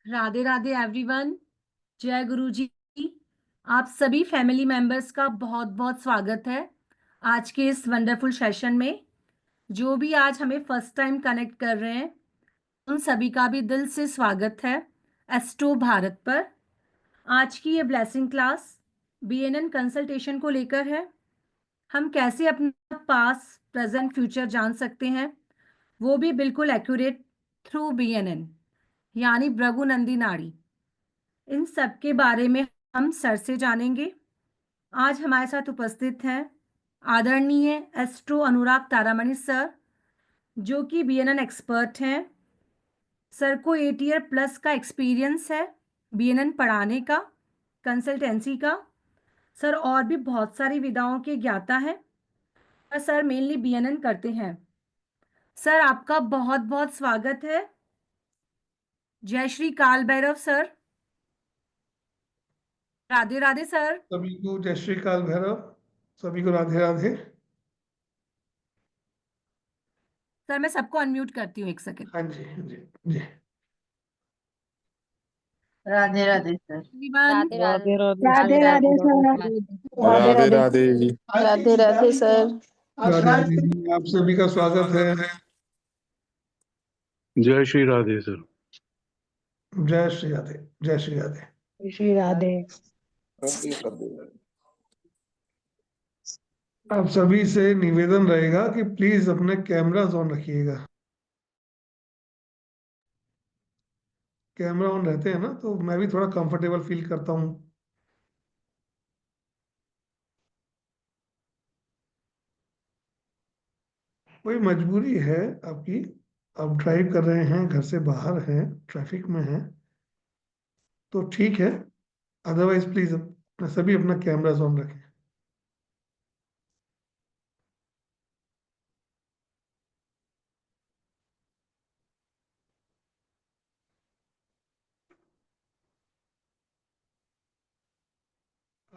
Radhe Radhe everyone. जय गुरु जी। आप सभी फैमिली मेंबर्स का बहुत बहुत स्वागत है आज के इस वंडरफुल सेशन में। जो भी आज हमें फर्स्ट टाइम कनेक्ट कर रहे हैं उन सभी का भी दिल से स्वागत है एस्ट्रो भारत पर। आज की ये ब्लेसिंग क्लास बीएनएन कंसल्टेशन को लेकर है। हम कैसे अपना पास्ट प्रेजेंट फ्यूचर जान सकते हैं, वो भी बिल्कुल एक्यूरेट थ्रू बीएनएन यानी भृगु नंदी नाड़ी। इन सब के बारे में हम सर से जानेंगे। आज हमारे साथ उपस्थित हैं आदरणीय एस्ट्रो अनुराग तारामणि सर, जो कि बीएनएन एक्सपर्ट हैं। सर को 8 ईयर प्लस का एक्सपीरियंस है बीएनएन पढ़ाने का, कंसल्टेंसी का। सर और भी बहुत सारी विधाओं के ज्ञाता हैं, पर सर मेनली बीएनएन करते हैं। सर आपका बहुत बहुत स्वागत है। जय श्री काल भैरव सर। राधे राधे सर। सभी को जय श्री काल भैरव, सभी को राधे राधे। सर मैं सबको अनम्यूट करती हूँ, एक सेकेंड। हाँ जी, हाँ जी, जी। Radhe Radhe sir. Radhe Radhe Radhe Radhe sir. Radhe Radhe ji. Radhe Radhe sir. Radhe Radhe ji, आप सभी का स्वागत है। जय श्री राधे सर। जय श्री राधे, जय श्री राधे। श्री राधे। आप सभी से निवेदन रहेगा कि प्लीज अपने कैमरास ऑन रखिएगा। कैमरा ऑन रहते हैं ना तो मैं भी थोड़ा कंफर्टेबल फील करता हूँ। कोई मजबूरी है आपकी, आप ड्राइव कर रहे हैं, घर से बाहर हैं, ट्रैफिक में हैं, तो ठीक है। अदरवाइज प्लीज सभी अपना कैमरास ऑन रखें।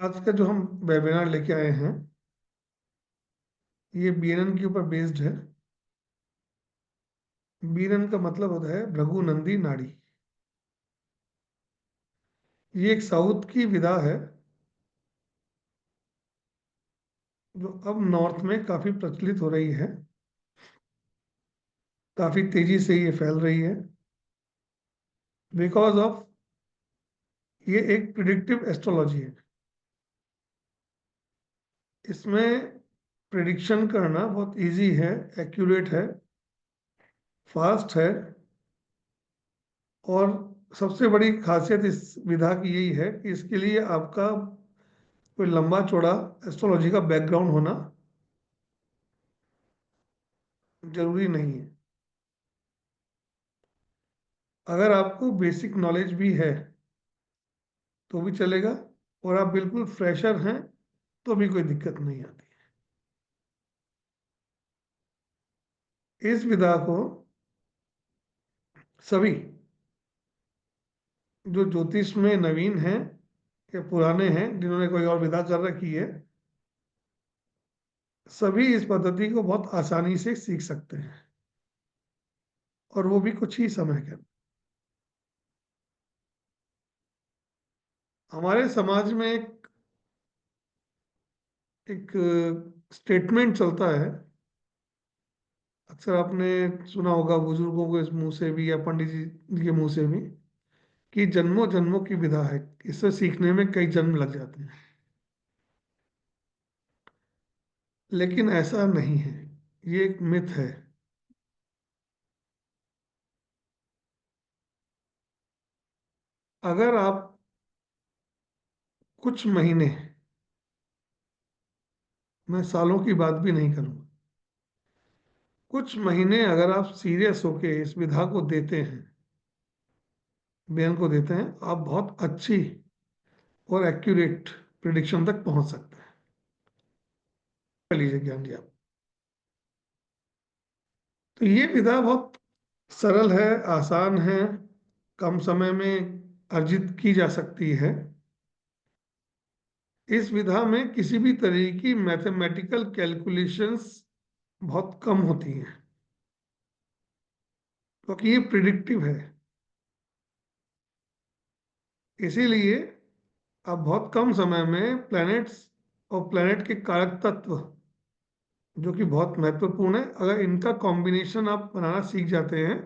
आज का जो हम वेबिनार लेके आए हैं ये बीएनएन के ऊपर बेस्ड है। बीएनएन का मतलब होता है भृगु नंदी नाड़ी। ये एक साउथ की विधा है जो अब नॉर्थ में काफी प्रचलित हो रही है, काफी तेजी से ये फैल रही है बिकॉज ऑफ ये एक प्रिडिक्टिव एस्ट्रोलॉजी है। इसमें प्रिडिक्शन करना बहुत इजी है, एक्यूरेट है, फास्ट है, और सबसे बड़ी खासियत इस विधा की यही है कि इसके लिए आपका कोई लंबा चौड़ा एस्ट्रोलॉजी का बैकग्राउंड होना जरूरी नहीं है। अगर आपको बेसिक नॉलेज भी है तो भी चलेगा, और आप बिल्कुल फ्रेशर हैं तो भी कोई दिक्कत नहीं आती है। इस विधा को सभी जो ज्योतिष में नवीन हैं या पुराने हैं, जिन्होंने कोई और विधा कर रखी है, सभी इस पद्धति को बहुत आसानी से सीख सकते हैं, और वो भी कुछ ही समय के अंदर। हमारे समाज में एक स्टेटमेंट चलता है, अक्सर आपने सुना होगा बुजुर्गों के मुंह से भी या पंडित जी के मुंह से भी, कि जन्मों जन्मों की विधा है, इससे सीखने में कई जन्म लग जाते हैं। लेकिन ऐसा नहीं है, ये एक मिथ है। अगर आप कुछ महीने, मैं सालों की बात भी नहीं करूंगा, कुछ महीने अगर आप सीरियस होके इस विधा को देते हैं, बयान को देते हैं, आप बहुत अच्छी और एक्यूरेट प्रिडिक्शन तक पहुंच सकते हैं। कर लीजिए ज्ञान जी आप। तो ये विधा बहुत सरल है, आसान है, कम समय में अर्जित की जा सकती है। इस विधा में किसी भी तरह की मैथमेटिकल कैलकुलेशंस बहुत कम होती हैं, क्योंकि ये प्रिडिक्टिव है। इसीलिए अब बहुत कम समय में प्लैनेट्स और प्लैनेट के कारक तत्व जो कि बहुत महत्वपूर्ण है, अगर इनका कॉम्बिनेशन आप बनाना सीख जाते हैं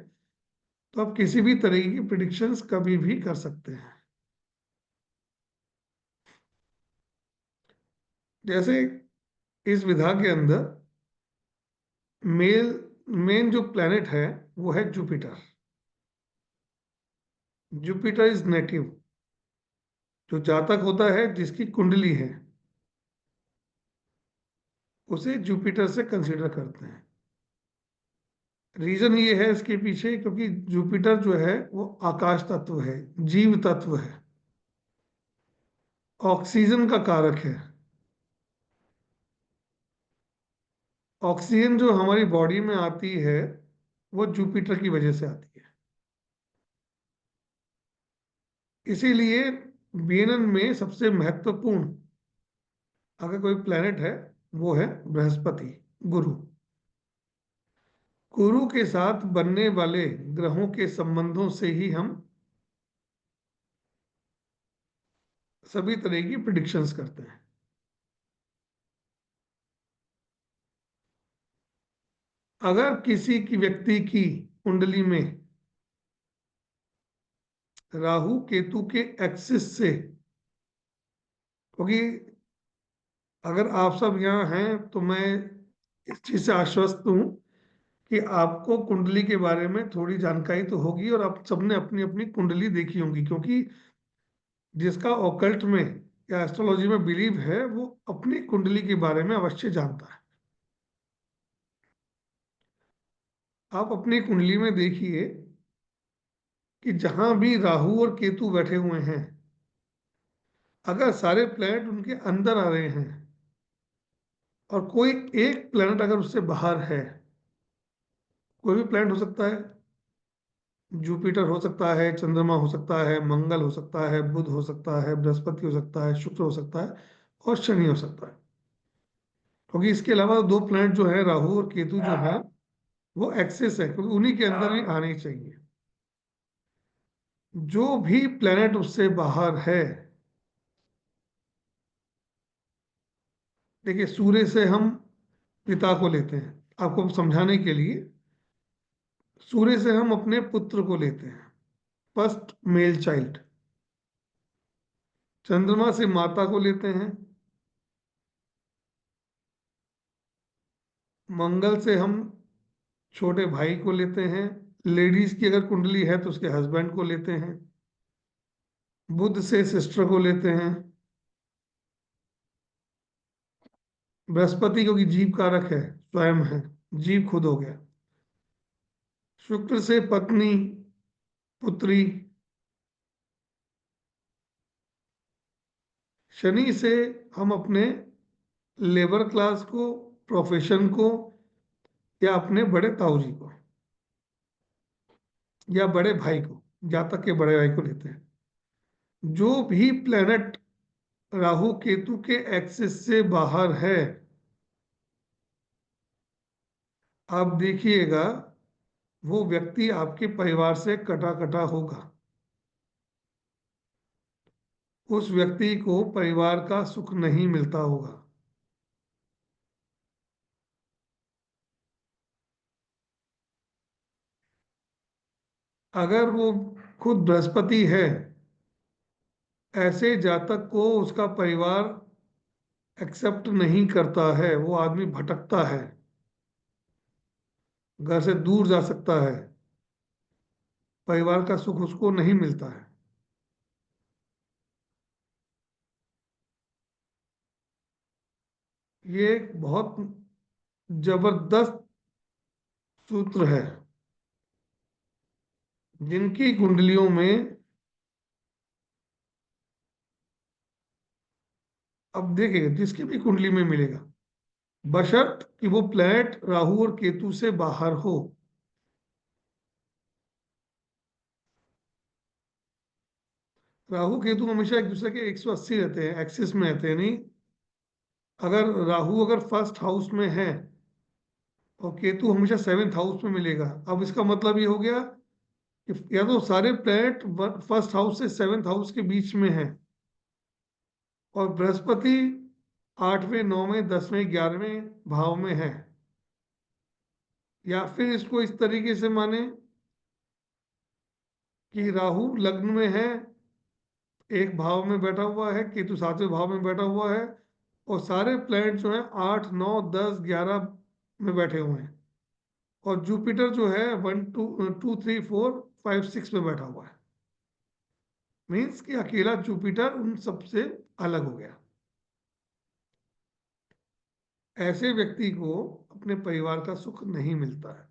तो आप किसी भी तरीके की प्रिडिक्शंस कभी भी कर सकते हैं। जैसे इस विधा के अंदर मेन जो प्लैनेट है वो है जुपिटर। Jupiter is native. जो जातक होता है जिसकी कुंडली है उसे जुपिटर से कंसीडर करते हैं। रीजन ये है इसके पीछे क्योंकि जुपिटर जो है वो आकाश तत्व है, जीव तत्व है, ऑक्सीजन का कारक है। ऑक्सीजन जो हमारी बॉडी में आती है वो जुपिटर की वजह से आती है। इसीलिए बीएनएन में सबसे महत्वपूर्ण अगर कोई प्लेनेट है वो है बृहस्पति, गुरु। गुरु के साथ बनने वाले ग्रहों के संबंधों से ही हम सभी तरह की प्रिडिक्शंस करते हैं। अगर किसी की व्यक्ति की कुंडली में राहु केतु के एक्सिस से, क्योंकि अगर आप सब यहाँ हैं तो मैं इस चीज से आश्वस्त हूं कि आपको कुंडली के बारे में थोड़ी जानकारी तो होगी और आप सबने अपनी अपनी कुंडली देखी होगी, क्योंकि जिसका ऑकल्ट में या एस्ट्रोलॉजी में बिलीव है वो अपनी कुंडली के बारे में अवश्य जानता है। आप अपनी कुंडली में देखिए कि जहां भी राहु और केतु बैठे हुए हैं, अगर सारे प्लैनेट उनके अंदर आ रहे हैं और कोई एक प्लैनेट अगर उससे बाहर है, कोई भी प्लैनेट हो सकता है, जुपिटर हो सकता है, चंद्रमा हो सकता है, मंगल हो सकता है, बुध हो सकता है, बृहस्पति हो सकता है, शुक्र हो सकता है और शनि हो सकता है। क्योंकि इसके अलावा दो प्लैनेट जो है राहु और केतु जो है वो एक्सेस है, क्योंकि उन्हीं के अंदर ही आने चाहिए। जो भी प्लैनेट उससे बाहर है, देखिए सूर्य से हम पिता को लेते हैं, आपको समझाने के लिए। सूर्य से हम अपने पुत्र को लेते हैं, फर्स्ट मेल चाइल्ड। चंद्रमा से माता को लेते हैं। मंगल से हम छोटे भाई को लेते हैं। लेडीज की अगर कुंडली है तो उसके हस्बैंड को लेते हैं। बुध से सिस्टर को लेते हैं। बृहस्पति क्योंकि जीव कारक है, स्वयं है, जीव खुद हो गया। शुक्र से पत्नी, पुत्री। शनि से हम अपने लेबर क्लास को, प्रोफेशन को, या अपने बड़े ताऊ जी को या बड़े भाई को, जातक के बड़े भाई को लेते हैं। जो भी प्लेनेट राहु केतु के एक्सिस से बाहर है, आप देखिएगा वो व्यक्ति आपके परिवार से कटा कटा होगा। उस व्यक्ति को परिवार का सुख नहीं मिलता होगा। अगर वो खुद बृहस्पति है, ऐसे जातक को उसका परिवार एक्सेप्ट नहीं करता है, वो आदमी भटकता है, घर से दूर जा सकता है, परिवार का सुख उसको नहीं मिलता है। ये एक बहुत जबरदस्त सूत्र है। जिनकी कुंडलियों में, अब देखिएगा जिसकी भी कुंडली में मिलेगा, बशर्त कि वो प्लैनेट राहु और केतु से बाहर हो। राहु केतु हमेशा एक दूसरे के 180 रहते हैं, एक्सिस में रहते हैं नहीं। अगर राहु अगर फर्स्ट हाउस में है और केतु हमेशा सेवेंथ हाउस में मिलेगा, अब इसका मतलब ये हो गया कि या तो सारे प्लैनेट फर्स्ट हाउस से सेवेंथ हाउस के बीच में है, और बृहस्पति 8वें 9वें 10वें 11वें भाव में है, या फिर इसको इस तरीके से माने कि राहु लग्न में है, एक भाव में बैठा हुआ है, केतु 7वें भाव में बैठा हुआ है, और सारे प्लैनेट जो हैं 8 9 10 11 में बैठे हुए हैं, और जुपिटर जो है 1 2 2 3 4 5 6 में बैठा हुआ है। मीन्स कि अकेला जुपिटर उन सबसे अलग हो गया। ऐसे व्यक्ति को अपने परिवार का सुख नहीं मिलता है,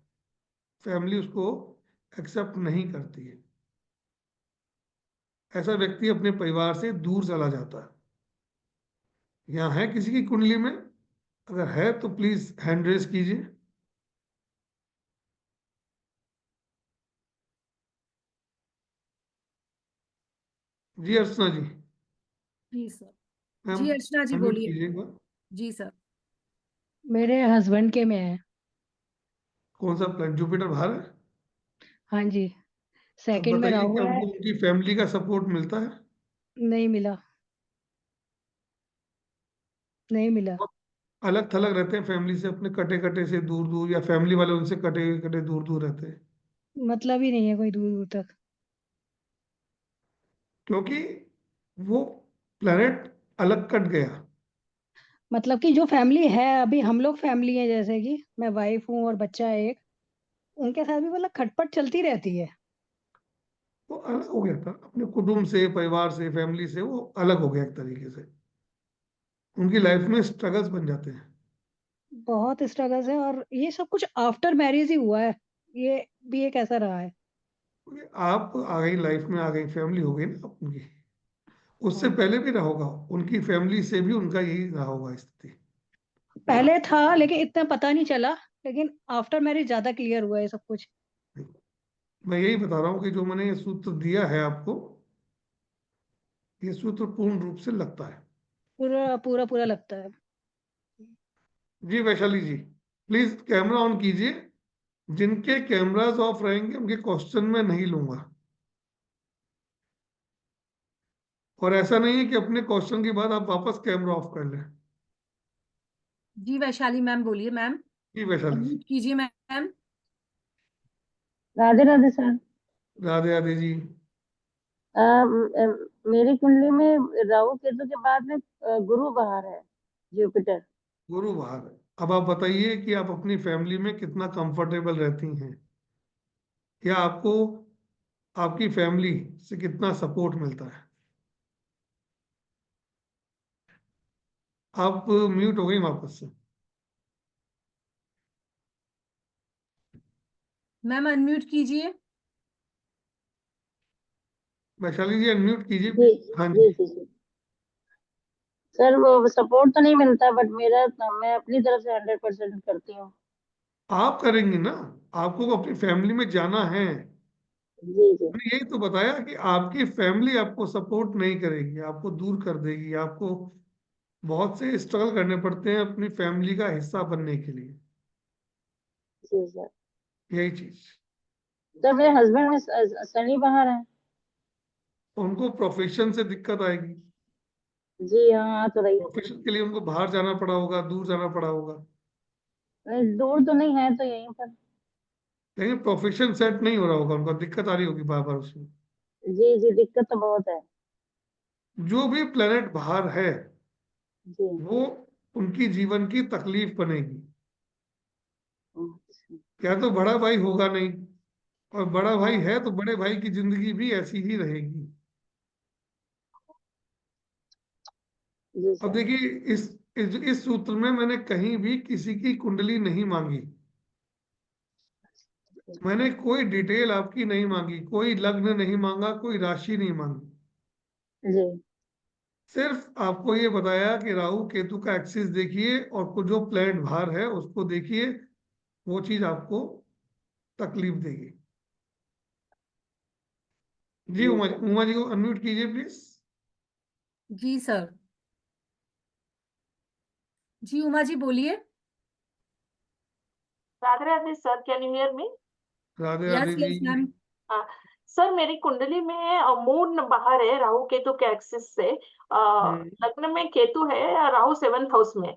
फैमिली उसको एक्सेप्ट नहीं करती है, ऐसा व्यक्ति अपने परिवार से दूर चला जाता है। यहाँ है किसी की कुंडली में? अगर है तो प्लीज हैंड रेज कीजिए। जी अर्चना जी। जी सर। मैम जी अर्चना जी अनम्यूट बोलिए। कीजिए एक बार। जी सर। मेरे हस्बैंड के में है। कौन सा प्लान? जुपिटर बाहर है? हाँ जी, अब सेकंड में बताइए कि राहु है। उनको उनकी फैमिली का सपोर्ट मिलता है? नहीं मिला, नहीं मिला। अलग थलग रहते हैं फैमिली से, अपने कटे कटे से दूर दूर, या फैमिली वाले उनसे कटे कटे दूर दूर रहते हैं? मतलब ही नहीं है कोई दूर दूर तक। क्योंकि वो प्लेनेट अलग कट गया। मतलब कि जो फैमिली है, अभी हम लोग फैमिली है, जैसे कि मैं वाइफ हूँ और बच्चा है एक, उनके साथ भी मतलब खटपट चलती रहती है। वो अलग हो गया था अपने कुटुंब से, परिवार से, फैमिली से, वो अलग हो गया एक तरीके से। उनकी लाइफ में स्ट्रगल्स बन जाते हैं। बहुत स्ट्रगल्स है, और ये सब कुछ आफ्टर मैरिज ही हुआ है। ये भी एक ऐसा रहा है। क्योंकि आप आ गई लाइफ में, आ गई फैमिली हो गई ना उनकी। उससे हाँ। पहले भी रहा होगा, उनकी फैमिली से भी उनका यही रहा होगा स्थिति। पहले था लेकिन इतना पता नहीं चला, लेकिन आफ्टर मैरिज ज्यादा क्लियर हुआ है सब कुछ। मैं यही बता रहा हूँ कि जो मैंने ये सूत्र दिया है आपको, ये सूत्र पूर्ण रूप से लगता है। पूरा पूरा पूरा लगता है। जी वैशाली जी, प्लीज कैमरा ऑन कीजिए। जिनके कैमरास ऑफ रहेंगे उनके क्वेश्चन में नहीं लूंगा। और ऐसा नहीं है कि अपने क्वेश्चन के बाद आप वापस कैमरा ऑफ कर लें। जी वैशाली मैम बोलिए मैम। जी वैशाली जी। अनम्यूट कीजिए मैम। राधे राधे सर। राधे राधे जी। मेरी कुंडली में राहु केतु के बाद में गुरु बाहर है, जुपिटर। गुरु बाहर है। अब आप बताइए कि आप अपनी फैमिली में कितना कंफर्टेबल रहती हैं, या आपको आपकी फैमिली से कितना सपोर्ट मिलता है? आप म्यूट हो गई वापस से। मैम अनम्यूट कीजिए। वैशाली जी अनम्यूट कीजिए जी प्लीज। हाँ जी जी। जी जी। सर वो सपोर्ट तो नहीं मिलता, बट मेरा मैं अपनी तरफ से 100% करती हूँ। आप करेंगी ना, आपको अपनी फैमिली में जाना है। जी जी मैंने यही तो बताया कि आपकी फैमिली आपको सपोर्ट नहीं करेगी, आपको दूर कर देगी। आपको बहुत से स्ट्रगल करने पड़ते हैं अपनी फैमिली का हिस्सा बनने के लिए। जी सर। यही चीज। सर मेरे हस्बैंड में शनि बाहर है। उनको प्रोफेशन से दिक्कत आएगी। जी हाँ, आ तो रही है। प्रोफेशन के लिए उनको बाहर जाना पड़ा होगा, दूर जाना पड़ा होगा। नहीं, दूर तो नहीं है, तो यहीं पर। लेकिन प्रोफेशन सेट नहीं हो रहा होगा, उनको दिक्कत आ रही होगी बार बार उसमें। जी जी, दिक्कत तो बहुत है। जो भी प्लेनेट बाहर है, जी। वो उनकी जीवन की तकलीफ बनेगी। अच्छा। या तो बड़ा भाई होगा नहीं, और बड़ा भाई हाँ। है तो बड़े भाई की जिंदगी भी ऐसी ही रहेगी। जी अब सर। देखिए, इस सूत्र में मैंने कहीं भी किसी की कुंडली नहीं मांगी। मैंने कोई डिटेल आपकी नहीं मांगी, कोई लग्न नहीं मांगा, कोई राशि नहीं मांगी। जी सिर्फ आपको ये बताया कि राहु केतु का एक्सिस देखिए, और को जो प्लैनेट बाहर है उसको देखिए, वो चीज आपको तकलीफ देगी। जी जी उमा सर। उमा जी को अनम्यूट कीजिए प्लीज। जी सर। जी उमा जी बोलिए। Radhe Radhe sir, can you hear me? Radhe Radhe yes जी। Yes ma'am. हाँ, सर मेरी कुंडली में मून बाहर है राहु केतु के एक्सिस से। लग्न में केतु है, राहु 7th हाउस में।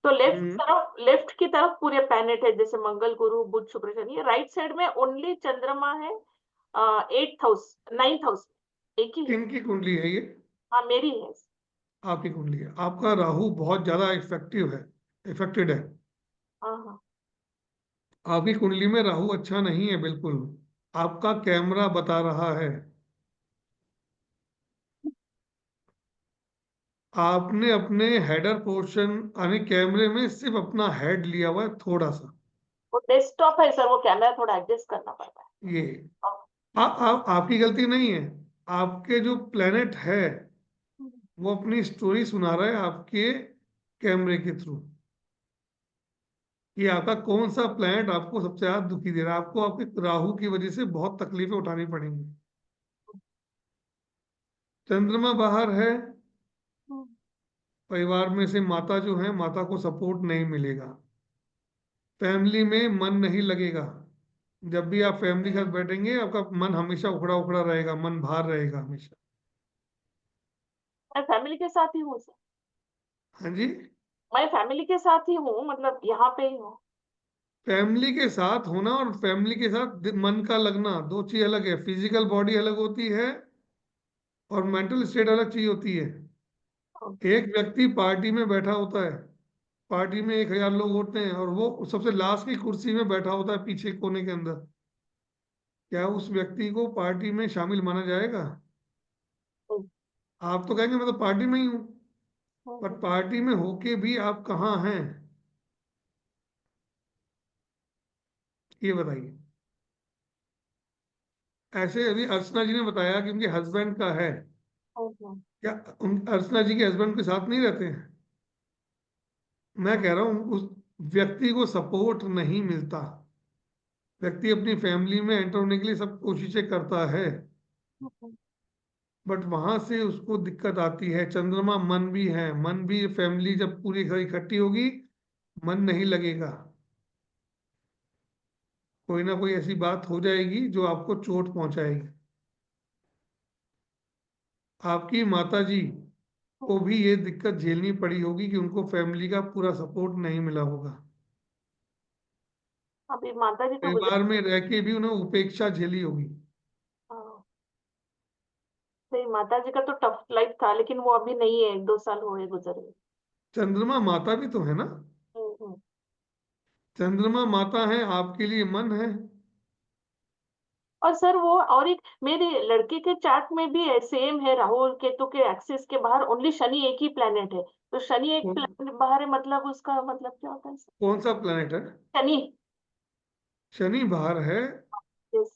तो हम्म, लेफ्ट की तरफ पूरे प्लैनेट है, जैसे मंगल गुरु बुध शुक्र शनि। राइट साइड में ओनली चंद्रमा है, 8th हाउस 9th हाउस एक ही है। किन की कुंडली है ये? हाँ मेरी है। आपकी कुंडली है। आपका राहु बहुत ज्यादा इफेक्टेड है। हाँ हाँ। आपकी कुंडली में राहु अच्छा नहीं है बिल्कुल। आपका कैमरा बता रहा है। आपने अपने हेडर पोर्शन यानी कैमरे में सिर्फ अपना हेड लिया हुआ है थोड़ा सा। वो डेस्कटॉप है सर, वो कैमरा थोड़ा एडजस्ट करना पड़ता है। ये हाँ। आपकी गलती नहीं है। आपके जो प्लेनेट है वो अपनी स्टोरी सुना रहा है आपके कैमरे के थ्रू। ये आपका कौन सा प्लैनेट आपको सबसे ज्यादा दुखी दे रहा है? आपको आपके राहु की वजह से बहुत तकलीफें उठानी पड़ेंगी। चंद्रमा बाहर है। परिवार में से माता जो है, माता को सपोर्ट नहीं मिलेगा। फैमिली में मन नहीं लगेगा। जब भी आप फैमिली के साथ बैठेंगे आपका मन हमेशा उखड़ा उखड़ा रहेगा, मन भार रहेगा हमेशा। मैं फैमिली के साथ ही हूँ सर। हाँ जी। मैं फैमिली के साथ ही हूँ, मतलब यहाँ पे ही हूँ। फैमिली के साथ होना और फैमिली के साथ मन का लगना दो चीज अलग है। फिजिकल बॉडी अलग होती है और मेंटल स्टेट अलग चीज होती है। एक व्यक्ति पार्टी में बैठा होता है, पार्टी में 1000 लोग होते हैं और वो सबसे लास्ट की कुर्सी में बैठा होता है पीछे कोने के अंदर। क्या उस व्यक्ति को पार्टी में शामिल माना जाएगा? आप तो कहेंगे मैं तो पार्टी में ही हूँ। पर पार्टी में होके भी आप कहाँ हैं, ये बताइए। ऐसे अभी अर्चना जी ने बताया कि उनके हस्बैंड का है। क्या अर्चना जी के हस्बैंड के साथ नहीं रहते हैं? मैं कह रहा हूँ उस व्यक्ति को सपोर्ट नहीं मिलता। व्यक्ति अपनी फैमिली में एंटर होने के लिए सब कोशिशें करता है, बट वहां से उसको दिक्कत आती है। चंद्रमा मन भी है, मन भी फैमिली जब पूरी घर इकट्ठी होगी मन नहीं लगेगा। कोई ना कोई ऐसी बात हो जाएगी जो आपको चोट पहुंचाएगी। आपकी माता जी को भी ये दिक्कत झेलनी पड़ी होगी कि उनको फैमिली का पूरा सपोर्ट नहीं मिला होगा। अभी माता जी तो परिवार में रह के भी उन्हें उपेक्षा झेली होगी। हाँ, सही। माता जी का तो टफ लाइफ था, लेकिन वो अभी नहीं है, 1-2 साल हुए गुजरे। चंद्रमा माता भी तो है ना। हम्म। चंद्रमा माता है, आपके लिए मन है। और सर वो और एक मेरे लड़के के चार्ट में भी है, सेम है। राहु केतु के एक्सिस के बाहर ओनली शनि एक ही प्लेनेट है। तो शनि एक कौन प्लेनेट बाहर है, मतलब उसका मतलब क्या होता है सर? कौन सा प्लेनेट है? शनि। शनि बाहर है। Yes।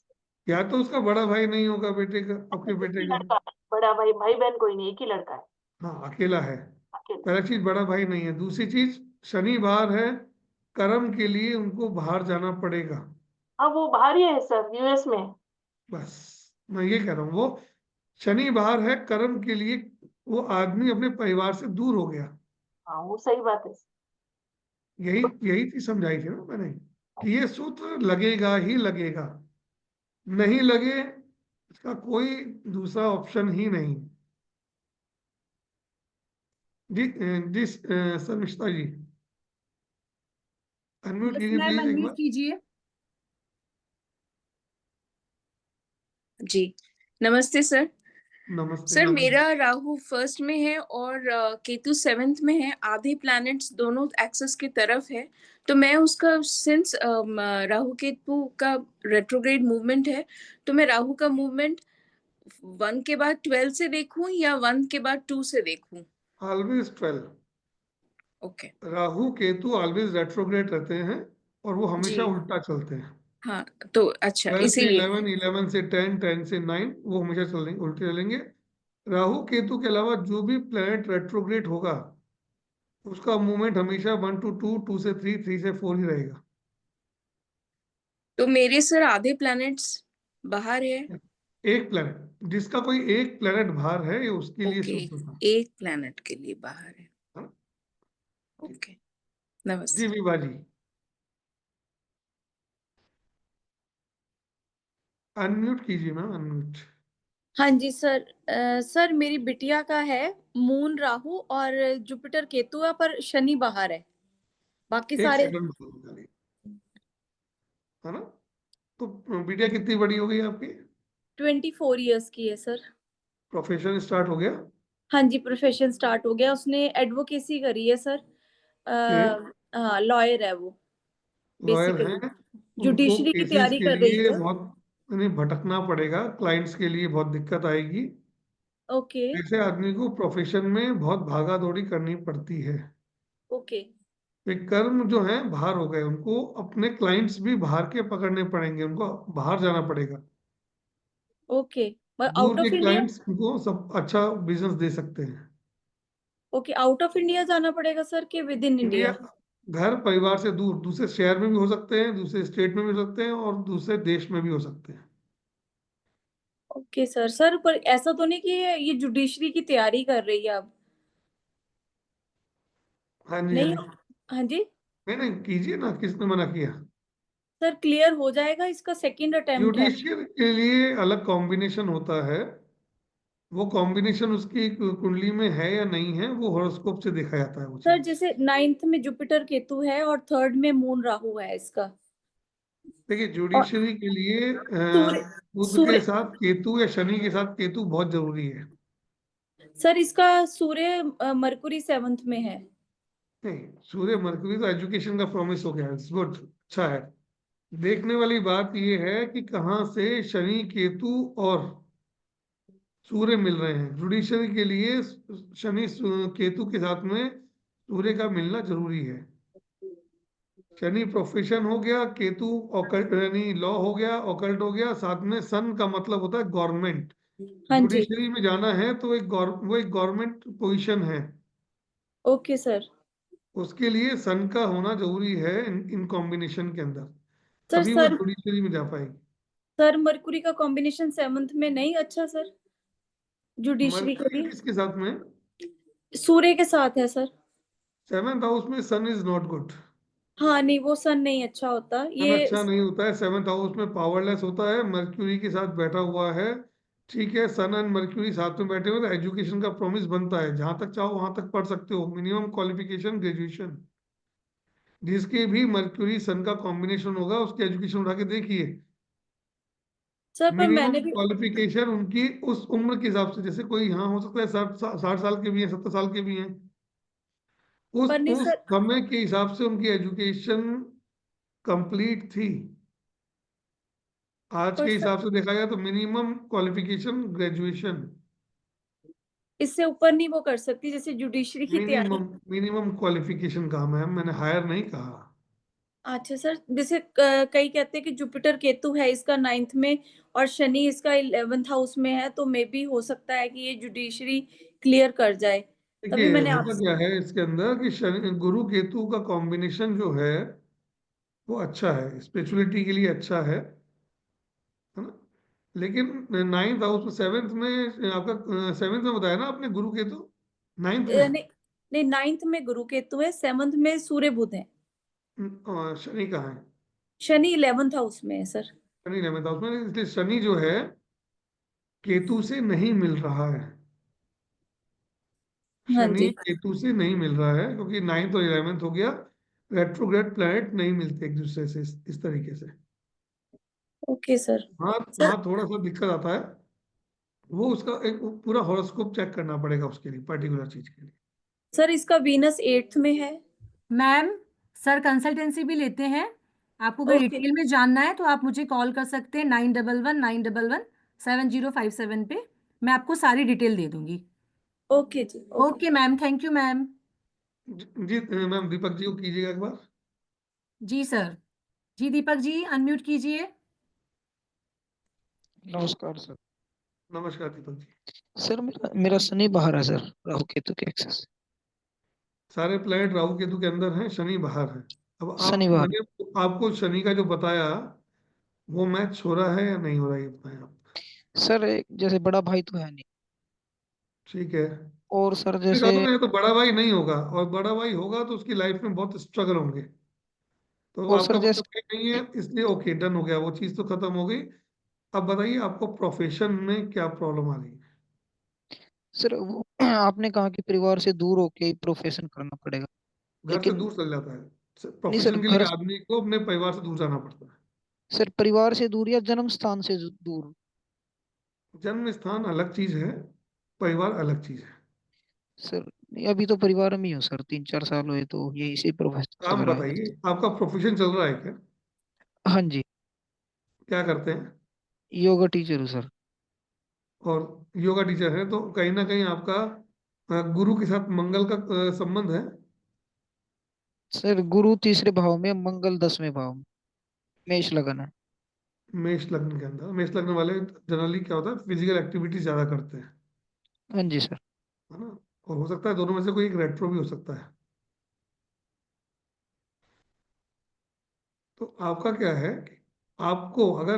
या तो उसका बड़ा भाई नहीं होगा बेटे का, आपके एक ही बेटे का। लड़का है, बड़ा भाई भाई बहन कोई नहीं, एक ही लड़का है। हाँ अकेला है। अकेला। पहला चीज बड़ा भाई नहीं है। दूसरी चीज शनि बाहर है, कर्म के लिए उनको बाहर जाना पड़ेगा। हाँ वो बाहर ही है सर, यूएस में। बस मैं ये कह रहा हूँ, वो शनि बाहर है कर्म के लिए। वो आदमी अपने परिवार से दूर हो गया। हाँ वो सही बात है। यही यही चीज समझाई थी ना मैंने कि ये सूत्र लगेगा ही लगेगा। नहीं लगे इसका कोई दूसरा ऑप्शन ही नहीं। जी जी शर्मिष्ठा जी अनम्यूट यस कीजिए मैम, प्लीज एक अनम्यूट बार। कीजिए। जी नमस्ते सर। नमस्ते सर नमस्ते। मेरा राहु फर्स्ट में है और केतु 7th में है। आधे प्लैनेट्स दोनों एक्सेस की तरफ है। तो मैं उसका सिंस राहु केतु का रेट्रोग्रेड मूवमेंट है, तो मैं राहु का मूवमेंट 1 के बाद 12 से देखूं या 1 के बाद 2 से देखूं? Always 12। Okay. Rahu Ketu always retrograde रहते हैं और वो हमेशा जी उल्टा चलते हैं। हाँ, तो अच्छा 12 से इसीलिए। 11, 11 से 10, 10 से 9 वो हमेशा चलेंगे, उल्टे चलेंगे। राहु केतु के अलावा जो भी प्लेनेट रेट्रोग्रेड होगा उसका मूवमेंट हमेशा 1 to 2, 2 से 3, 3 से 4 ही रहेगा। तो मेरे सर आधे प्लैनेट्स बाहर है। एक प्लेनेट जिसका कोई एक प्लेनेट बाहर है ये उसके लिए ओके, सूत्र था। एक प्लैनेट के लिए बाहर है। हाँ? ओके, जी नमस्ते। विभा जी अनम्यूट कीजिए मैम, अनम्यूट। हाँ जी सर। सर मेरी बिटिया का है मून राहु और जुपिटर केतु है, पर शनि बाहर है, बाकी एक सारे। सेकंड खाली, है ना? तो बिटिया कितनी बड़ी हो गई आपकी? 24 ईयर्स की है सर। प्रोफेशन स्टार्ट हो गया? हाँ जी, प्रोफेशन स्टार्ट हो गया, उसने एडवोकेसी करी है सर। ओके, हाँ, लॉयर है वो लॉयर बेसिकली। हैं। उनको जुडिशरी की केसेस तैयारी के कर रही लिए है। बहुत नहीं भटकना पड़ेगा, क्लाइंट्स के लिए बहुत दिक्कत आएगी। ओके। ऐसे आदमी को प्रोफेशन में बहुत भागा दौड़ी करनी पड़ती है। ओके। वे कर्म जो है बाहर हो गए, उनको अपने क्लाइंट्स भी बाहर के पकड़ने पड़ेंगे, उनको बाहर जाना पड़ेगा। ओके, दूर आउट के ऑफ इंडिया। क्लाइंट्स उनको सब अच्छा बिजनेस दे सकते हैं। ओके, आउट ऑफ इंडिया जाना पड़ेगा सर कि विद इन इंडिया, इंडिया? घर परिवार से दूर, दूसरे शहर में भी हो सकते हैं, दूसरे स्टेट में भी हो सकते हैं, और दूसरे देश में भी हो सकते हैं। Okay sir. सर पर ऐसा तो नहीं कि ये जुडिशरी की तैयारी कर रही है अब? हाँ जी, हाँ नहीं। जी। हाँ जी। नहीं नहीं, कीजिए ना, किसने मना किया? सर क्लियर हो जाएगा, इसका सेकंड अटेम्प्ट है। जुडिशियल के लिए अलग कॉम्बिनेशन होता है। वो कॉम्बिनेशन उसकी कुंडली में है या नहीं है, वो हॉरोस्कोप से देखा जाता है वो सर चीज। जैसे 9th में जुपिटर केतु है और 3rd में मून राहु है इसका। देखिए, और जुडिशरी के लिए सूर्य। बुध के सूर्य। साथ केतु या शनि के साथ केतु बहुत जरूरी है। सर इसका सूर्य मरकुरी 7th में है। नहीं, सूर्य मरकरी तो एजुकेशन का प्रॉमिस हो गया है, गुड, अच्छा है। देखने वाली बात यह है कि कहाँ से शनि केतु और सूर्य मिल रहे हैं। जुडिशरी के लिए शनि केतु के साथ में सूर्य का मिलना जरूरी है। शनि प्रोफेशन हो गया, केतु ऑकल्ट यानी लॉ हो गया, ऑकल्ट हो गया, साथ में सन का मतलब होता है गवर्नमेंट। हाँ जी। जुडिशरी में जाना है तो वो एक गवर्नमेंट पोजीशन है। Okay sir. उसके लिए सन का होना जरूरी है इन कॉम्बिनेशन के अंदर, सर तभी वो सर जुडिशरी में जा पाएगी। सर मरकुरी का कॉम्बिनेशन 7th में नहीं अच्छा सर, जुडिशरी के मरकरी लिए? किसके साथ में? सूर्य के साथ है सर। 7th हाउस में सन इज नॉट गुड। हाँ नहीं, वो सन नहीं अच्छा होता सन ये। अच्छा नहीं होता है, 7th हाउस में पावरलेस होता है, मर्क्यूरी के साथ बैठा हुआ है। ठीक है, सन एंड मर्क्यूरी साथ में बैठे हुए तो एजुकेशन का प्रॉमिस बनता है, जहां तक चाहो वहां तक पढ़ सकते हो, मिनिमम क्वालिफिकेशन ग्रेजुएशन। जिसके भी मर्क्यूरी सन का कॉम्बिनेशन होगा उसकी एजुकेशन उठा के देखिए, सर पर मिनिमम मैंने भी। क्वालिफिकेशन उनकी उस उम्र के हिसाब से, जैसे कोई यहाँ हो सकता है 60 साल के भी हैं, 70 साल के भी हैं, उस पर नहीं उस सर। समय के हिसाब से उनकी एजुकेशन कंप्लीट थी। आज पर के सर हिसाब से देखा जाए तो मिनिमम क्वालिफिकेशन ग्रेजुएशन। इससे ऊपर नहीं वो कर सकती जैसे जुडिशरी की तैयारी? मिनिमम मिनिमम क्वालिफिकेशन कहा मैम, मैंने हायर नहीं कहा। अच्छा सर, जैसे कई कहते हैं कि जुपिटर केतु है इसका 9th में और शनि इसका 11th हाउस में है, तो मे भी हो सकता है कि ये जुडिशरी क्लियर कर जाए। तभी देखिए, मैंने होता आपसे। क्या है इसके अंदर कि शनि गुरु केतु का कॉम्बिनेशन जो है वो अच्छा है, स्पिरिचुअलिटी के लिए अच्छा है ना? लेकिन 9th हाउस में, 7th में आपका 7th में बताया ना आपने गुरु केतु, 9th में नहीं नहीं, 9th में गुरु केतु है, 7th में सूर्य बुध है। शनि कहाँ है? शनि 11th हाउस में है सर। शनि 11th हाउस में, इसलिए शनि जो है केतु से नहीं मिल रहा है। हाँ शनि जी। केतु से नहीं मिल रहा है क्योंकि 9th और 11th हो गया, रेट्रोग्रेड प्लैनेट नहीं मिलते एक दूसरे से इस तरीके से। Okay sir. हाँ, सर वहाँ थोड़ा सा दिक्कत आता है। वो उसका एक पूरा हॉरोस्कोप चेक करना पड़ेगा उसके लिए, पर्टिकुलर चीज के लिए। सर इसका वीनस 8th में है। मैम, सर कंसल्टेंसी भी लेते हैं। आपको अगर ओके। डिटेल में जानना है तो आप मुझे कॉल कर सकते हैं 9119117057 पे। मैं आपको सारी डिटेल दे दूंगी। ओके जी। Okay. Okay ma'am, thank you ma'am. जी मैम, दीपक जी को कीजिएगा एक बार। जी सर। जी दीपक जी, अनम्यूट कीजिए। नमस्कार सर। नमस्कार दीपक जी। सर मेरा मेरा शनि बाहर है सर, राहु केतु के एक्सेस। सारे प्लैनेट राहु केतु के अंदर हैं, शनि बाहर है। अब शनि आप, बाहर। मैंने आपको शनि का जो बताया वो मैच हो रहा है या नहीं हो रहा है, ये बताएं आप। सर एक जैसे बड़ा भाई तो है नहीं, ठीक है, और सर कहा जैसे। तो मैं, तो बड़ा भाई नहीं होगा, और बड़ा भाई होगा तो उसकी लाइफ में बहुत स्ट्रगल होंगे। तो और सर आपका बड़ा जैसे भाई नहीं है, इसलिए ओके, डन हो गया, वो चीज़ तो खत्म हो गई। अब बताइए आपको प्रोफेशन में क्या प्रॉब्लम आ रही है? सर वो आपने कहा कि परिवार से दूर होके ही प्रोफेशन करना पड़ेगा, घर से लेकिन दूर चल जाता है नहीं सर, प्रोफेशन के लिए, आदमी को अपने परिवार से दूर जाना पड़ता है। सर परिवार से दूर या जन्म स्थान से दूर? जन्म स्थान अलग चीज है, परिवार अलग चीज है। सर नहीं, अभी तो परिवार में ही हूँ सर, 3-4 साल हुए तो यही से प्रोफेशन आप चल रहा है। बताइए आपका प्रोफेशन चल रहा है क्या? हाँ जी, क्या करते हैं? योगा टीचर हूँ सर। और योगा टीचर है तो कहीं ना कहीं आपका गुरु के साथ मंगल का संबंध है। सर गुरु तीसरे भाव में, मंगल 10वें भाव में, मेष लगन है। मेष लग्न के अंदर, मेष लग्न वाले जनरली क्या होता है, फिजिकल एक्टिविटी ज्यादा करते हैं, हाँ जी सर। है ना? और हो सकता है दोनों में से कोई एक रेट्रो भी हो सकता है। तो आपका क्या है कि आपको अगर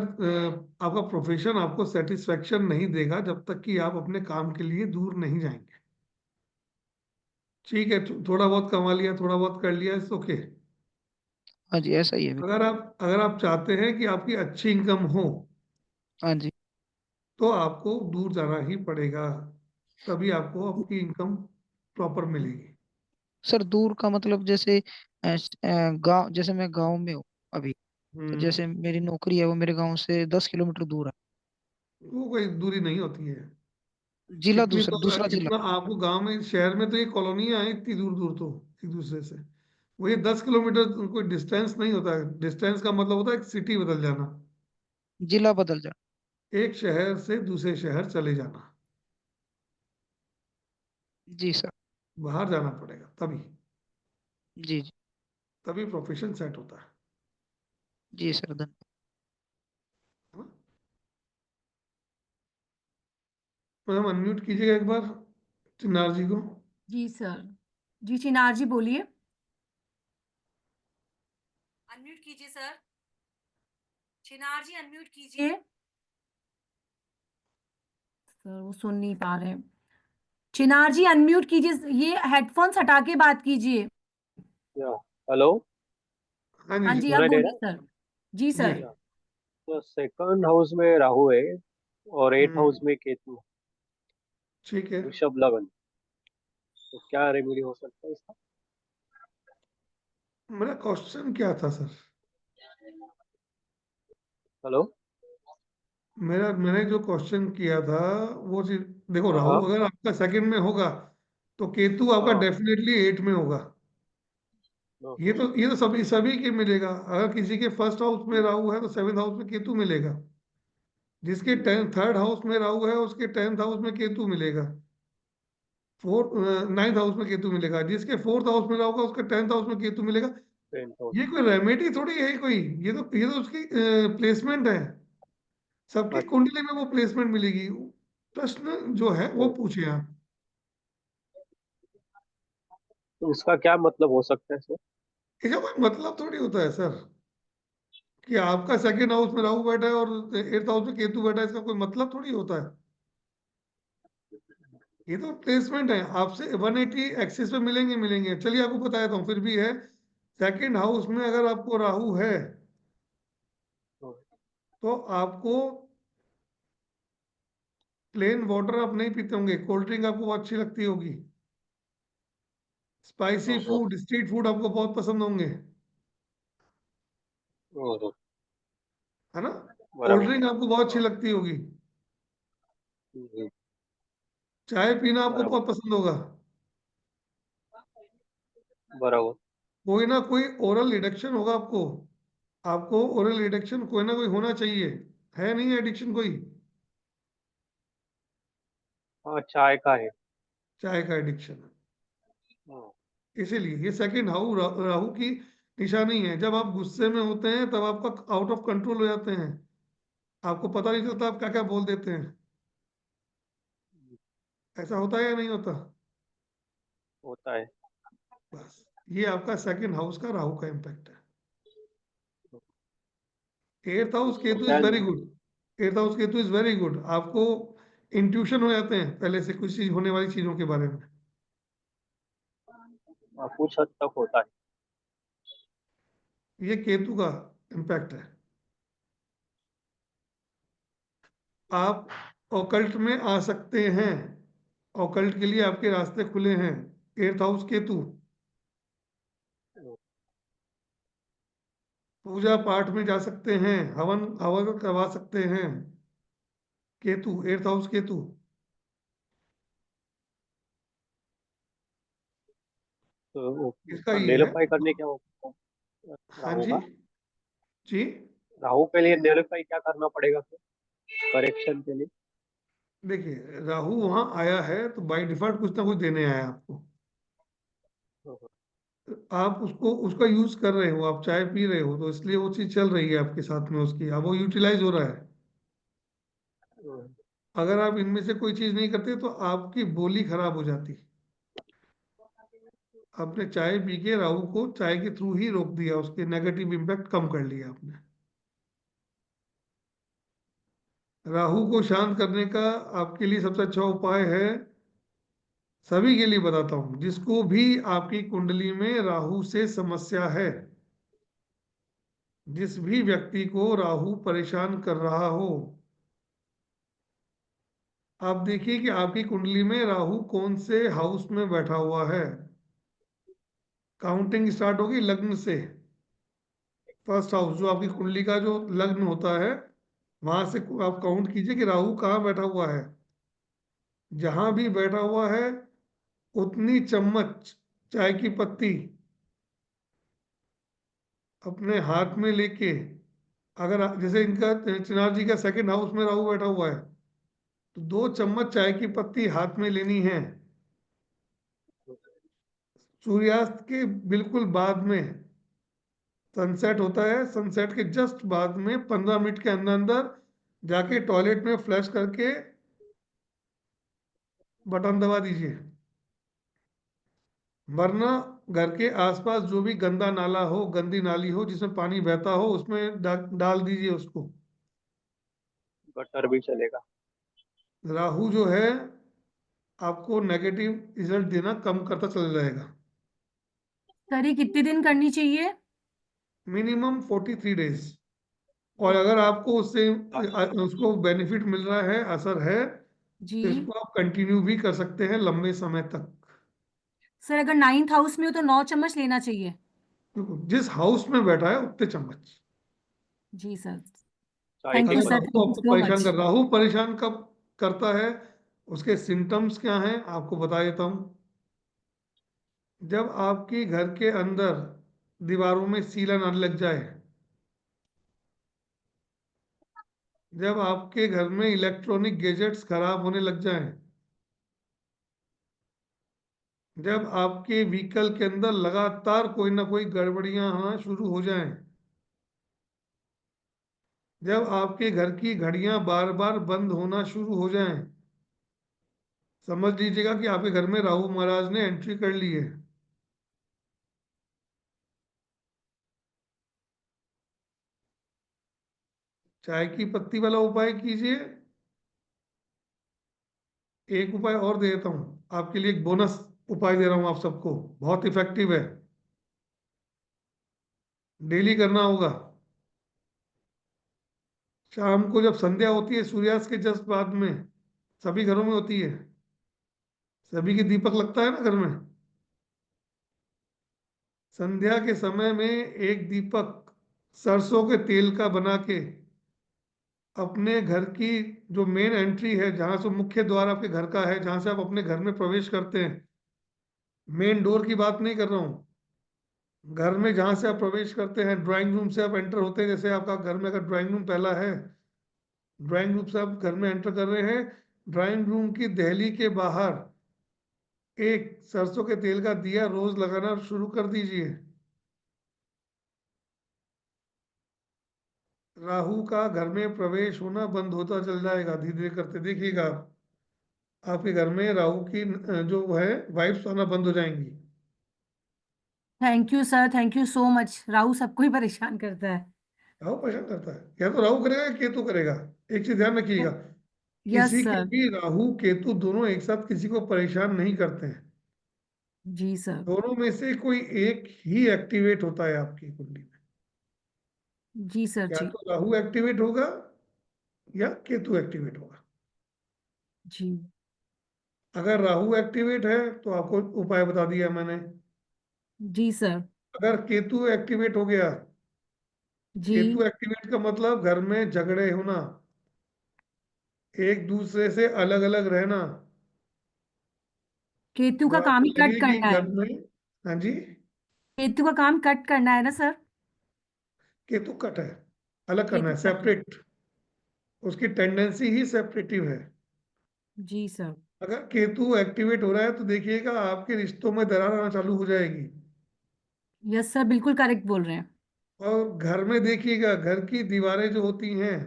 आपका प्रोफेशन आपको सेटिस्फेक्शन नहीं देगा जब तक कि आप अपने काम के लिए दूर नहीं जाएंगे। ठीक है, थोड़ा बहुत कमा लिया, थोड़ा बहुत कर लिया, इट्स ओके। हाँ जी, ऐसा ही है बिल्कुल। अगर आप चाहते हैं कि आपकी अच्छी इनकम हो हाँ जी तो आपको दूर जाना ही पड़ेगा, तभी आपको आपकी इनकम प्रॉपर मिलेगी। सर, दूर का मतलब जैसे गांव, जैसे मैं गांव में हूँ अभी, तो हम्म। जैसे मेरी नौकरी है वो मेरे गांव से 10 किलोमीटर दूर है। वो कोई दूरी नहीं होती है। जिला इतनी दूसरा तो दूसरा जिला। इतना आपको गांव में, शहर में तो ये कॉलोनियां हैं इतनी दूर दूर, तो एक दूसरे से वो ये 10 किलोमीटर कोई डिस्टेंस नहीं होता है। डिस्टेंस का मतलब होता है एक सिटी बदल जाना, जिला बदल जा। एक शहर से दूसरे शहर चले जाना, जी सर। बाहर जाना पड़ेगा, तभी जी जी। तभी प्रोफेशन सेट होता है। जी सर, धन्यवाद। हाँ? मैडम अनम्यूट कीजिएगा एक बार चिन्नार जी को। जी सर। जी चिनार जी बोलिए। अनम्यूट कीजिए सर। चिनार जी अनम्यूट कीजिए। सर वो सुन नहीं पा रहे हैं। चिनार जी अनम्यूट कीजिए, ये हेडफोन्स हटा के बात कीजिए। या हेलो। हाँ हाँ जी जी, अब सुनाई दे रहा बोलिए है? सर। जी जी। सर। या तो सेकंड हाउस में राहु है और एट हम्म। हाउस में केतु, ठीक है। वृषभ लगन। तो क्या रेमेडी हो सकता है इसका? मेरा क्वेश्चन क्या था सर? हेलो। मैंने जो क्वेश्चन किया था वो चीज, देखो हाँ राहु हाँ अगर आपका सेकंड में होगा तो केतु आपका हाँ। डेफिनेटली 8 में होगा। ये ओके। तो ये तो सभी सभी के मिलेगा। अगर किसी के फर्स्ट हाउस में राहु है तो सेवेंथ हाउस में केतु मिलेगा। जिसके थर्ड हाउस में राहु है उसके 10th हाउस में केतु मिलेगा। फोर्थ 9th हाउस में केतु मिलेगा। जिसके फोर्थ हाउस में राहु होगा उसके 10th हाउस में केतु मिलेगा। Tenth house. ये कोई रेमेडी थोड़ी है कोई, ये तो उसकी प्लेसमेंट है। सबकी अच्छा। कुंडली में वो प्लेसमेंट मिलेगी। प्रश्न जो है वो तो पूछिए आप। इसका क्या मतलब हो सकता है सर? इसका कोई मतलब थोड़ी होता है सर कि आपका सेकंड हाउस में राहु बैठा है और 8th हाउस में केतु बैठा है, इसका कोई मतलब थोड़ी होता है। ये तो प्लेसमेंट है। आपसे 180 एक्सिस पे मिलेंगे मिलेंगे। चलिए आपको बताया था फिर भी है। सेकंड हाउस में अगर आपको राहु है हाँ, तो आपको प्लेन वाटर आप नहीं पीते होंगे, कोल्ड ड्रिंक आपको बहुत अच्छी लगती होगी, स्पाइसी हाँ, हाँ, फूड, स्ट्रीट फूड आपको बहुत पसंद होंगे, हाँ, है ना? कोल्ड बराबर। ड्रिंक आपको बहुत अच्छी हाँ, लगती होगी, हम्म, चाय पीना आपको बराबर बहुत पसंद होगा। बराबर। कोई ना कोई ओरल एडिक्शन होगा आपको। आपको ओरल एडिक्शन कोई ना कोई होना चाहिए। है नहीं एडिक्शन कोई? हाँ, चाय का है। चाय का एडिक्शन। हाँ, इसीलिए ये सेकंड राहु की निशानी है। जब आप गुस्से में होते हैं तब आपका आउट ऑफ कंट्रोल हो जाते हैं, आपको पता नहीं चलता आप क्या क्या बोल देते हैं। ऐसा होता है या नहीं होता? होता है। बस ये आपका सेकंड हाउस का राहु का इम्पैक्ट है। 8th हाउस तो केतु क्या? Is very good. 8th house Ketu is very good. आपको इंट्यूशन हो जाते हैं पहले से कुछ चीज होने वाली चीजों के बारे में। कुछ हद तक होता है। ये केतु का इम्पैक्ट है। आप ऑकल्ट में आ सकते हैं, ऑकल्ट के लिए आपके रास्ते खुले हैं। 8th हाउस केतु, पूजा पाठ में जा सकते हैं, हवन हवन करवा सकते हैं। Ketu 8th house Ketu. तो इसका उसका ये है। नेलिफाई करने क्या होगा हाँ राहु जी का? जी। राहु के लिए नेलिफाई क्या करना पड़ेगा फिर करेक्शन के लिए? देखिए राहु वहां आया है तो बाय डिफॉल्ट कुछ ना कुछ देने आया है आपको। हाँ, आप उसको उसका यूज कर रहे हो, आप चाय पी रहे हो, तो इसलिए वो चीज चल रही है आपके साथ में उसकी, अब वो यूटिलाइज हो रहा है। हाँ, अगर आप इनमें से कोई चीज नहीं करते तो आपकी बोली खराब हो जाती। आपने चाय पी के राहु को चाय के थ्रू ही रोक दिया, उसके नेगेटिव इम्पैक्ट कम कर लिया आपने। राहु को शांत करने का आपके लिए सबसे अच्छा उपाय है, सभी के लिए बताता हूं, जिसको भी आपकी कुंडली में राहु से समस्या है, जिस भी व्यक्ति को राहु परेशान कर रहा हो, आप देखिए कि आपकी कुंडली में राहु कौन से हाउस में बैठा हुआ है। काउंटिंग स्टार्ट होगी लग्न से। फर्स्ट हाउस जो आपकी कुंडली का जो लग्न होता है, वहां से आप काउंट कीजिए कि राहु कहाँ बैठा हुआ है। जहां भी बैठा हुआ है उतनी चम्मच चाय की पत्ती अपने हाथ में लेके, अगर जैसे इनका चिनार जी का सेकंड हाउस में राहु बैठा हुआ है, तो 2 चम्मच चाय की पत्ती हाथ में लेनी है। सूर्यास्त के बिल्कुल बाद में सनसेट होता है, सनसेट के जस्ट बाद में 15 मिनट के अंदर अंदर जाके टॉयलेट में फ्लश करके बटन दबा दीजिए। वरना घर के आसपास जो भी गंदा नाला हो, गंदी नाली हो जिसमें पानी बहता हो, उसमें डाल दीजिए उसको। गटर भी चलेगा? राहु जो है आपको नेगेटिव रिजल्ट देना कम करता चला जाएगा। सर ये कितने दिन करनी चाहिए? Minimum 43 days. और अगर आपको उससे उसको बेनिफिट मिल रहा है, असर है, जी तो इसको आप कंटिन्यू भी कर सकते हैं लंबे समय तक। सर, अगर 9th हाउस में हो तो 9 चम्मच लेना चाहिए। देखो, जिस हाउस में बैठा है उतने चम्मच। जी सर। चाय थैंक की यू अगर सर, पत्ती। राहु थैंक यू आपको सो परेशान मच। कर, राहु परेशान कब करता है, उसके सिम्टम्स क्या हैं आपको बता देता हूँ। जब आपके घर के अंदर दीवारों में सीलन आने लग जाए, जब आपके घर में इलेक्ट्रॉनिक गैजेट्स खराब होने लग जाएं, जब आपके व्हीकल के अंदर लगातार कोई ना कोई गड़बड़ियां आना शुरू हो जाएं, जब आपके घर की घड़ियां बार बार बंद होना शुरू हो जाएं, समझ लीजिएगा कि आपके घर में राहु महाराज ने एंट्री कर ली है। चाय की पत्ती वाला उपाय कीजिए। एक उपाय और दे देता हूँ आपके लिए, एक बोनस उपाय दे रहा हूँ आप सबको, बहुत इफेक्टिव है, डेली करना होगा। शाम को जब संध्या होती है सूर्यास्त के जस्ट बाद में, सभी घरों में होती है, सभी के दीपक लगता है ना घर में, संध्या के समय में एक दीपक सरसों के तेल का बना के अपने घर की जो मेन एंट्री है, जहां से मुख्य द्वार आपके घर का है, जहां से आप अपने घर में प्रवेश करते हैं, मेन डोर की बात नहीं कर रहा हूँ, घर में जहां से आप प्रवेश करते हैं, ड्राइंग रूम से आप एंटर होते हैं, जैसे आपका घर में अगर ड्राइंग रूम पहला है, ड्राइंग रूम से आप घर में एंटर कर रहे हैं, ड्राइंग रूम की दहली के बाहर एक सरसों के तेल का दिया रोज लगाना शुरू कर दीजिए। राहु का घर में प्रवेश होना बंद होता चल जाएगा, धीरे धीरे करते देखिएगा आप, आपके घर में राहु की जो है वाइब्स आना बंद हो जाएंगी। Thank you sir, thank you so much. Rahu सबको ही परेशान करता है। राहु परेशान करता है, या तो राहु करेगा या केतु करेगा। एक चीज ध्यान रखिएगा, यस किसी के सर। भी राहु केतु दोनों एक साथ किसी को परेशान नहीं करते हैं, जी सर। दोनों में से कोई एक ही एक्टिवेट होता है आपकी कुंडली में। जी सर या जी। तो राहु एक्टिवेट होगा या केतु एक्टिवेट होगा। जी अगर राहु एक्टिवेट है तो आपको उपाय बता दिया मैंने। जी सर। अगर केतु एक्टिवेट हो गया, जी केतु एक्टिवेट का मतलब घर में झगड़े होना, एक दूसरे से अलग अलग रहना, केतु वो का काम आपको ही कट लगेगी करना है। घर में। हाँ जी, केतु का काम कट करना है ना सर? केतु कट है, अलग करना केतु है, कट है। सेपरेट। उसकी टेंडेंसी ही सेपरेटिव है। जी सर। अगर केतु एक्टिवेट हो रहा है तो देखिएगा आपके रिश्तों में दरार आना चालू हो जाएगी। यस सर, बिल्कुल करेक्ट बोल रहे हैं। और घर में देखिएगा, घर की दीवारें जो होती हैं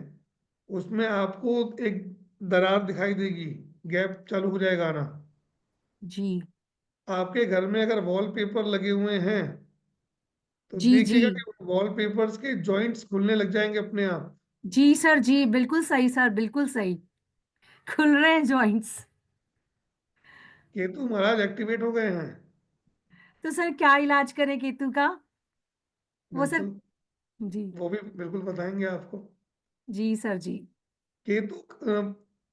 उसमें आपको एक दरार दिखाई देगी, गैप चालू हो जाएगा आना। जी आपके घर में अगर वॉलपेपर लगे हुए हैं तो जी जी देखिएगा कि वॉलपेपर्स के जॉइंट्स खुलने लग जाएंगे अपने आप। जी सर, जी बिल्कुल सही सर, बिल्कुल सही। खुल रहे हैं जॉइंट्स। केतु महाराज एक्टिवेट हो गए हैं। तो सर क्या इलाज करें केतु का? वो सर। बिल्कुल, जी वो भी बिल्कुल बताएंगे आपको। जी सर। जी केतु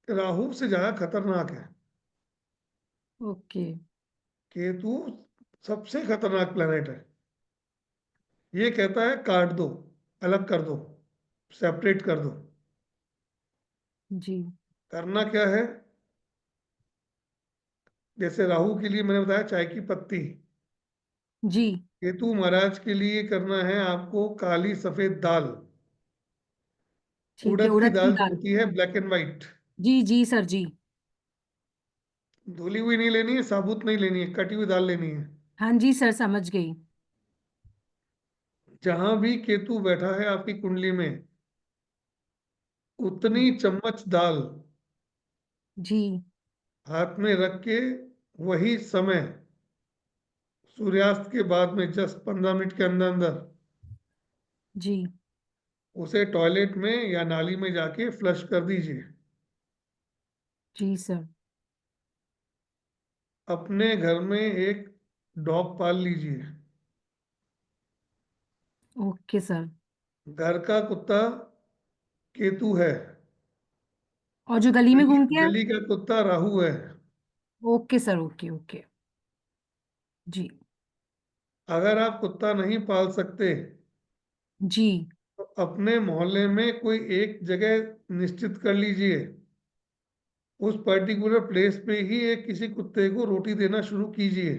राहु से ज्यादा खतरनाक है। ओके। केतु सबसे खतरनाक प्लेनेट है। ये कहता है काट दो, अलग कर दो, सेपरेट कर दो। जी करना क्या है? जैसे राहु के लिए मैंने बताया चाय की पत्ती, जी केतु महाराज के लिए करना है आपको काली सफेद दाल। ठीक है, उड़द की उड़द की दाल जो दाल। होती है ब्लैक एंड वाइट, जी जी सर। जी धुली हुई नहीं लेनी है, साबुत नहीं लेनी है, कटी हुई दाल लेनी है। हाँ जी सर, समझ गई। जहां भी केतु बैठा है आपकी कुंडली में, उतनी चम्मच दाल जी हाथ में रख के, वही समय सूर्यास्त के बाद में 10-15 मिनट के अंदर अंदर जी उसे टॉयलेट में या नाली में जाके फ्लश कर दीजिए। जी सर। अपने घर में एक डॉग पाल लीजिए। Okay sir. घर का कुत्ता केतु है, और जो गली में गली घूमते हैं? गली का कुत्ता राहु है। Okay sir, okay okay. जी अगर आप कुत्ता नहीं पाल सकते जी तो अपने मोहल्ले में कोई एक जगह निश्चित कर लीजिए, उस पर्टिकुलर प्लेस पे ही एक किसी कुत्ते को रोटी देना शुरू कीजिए।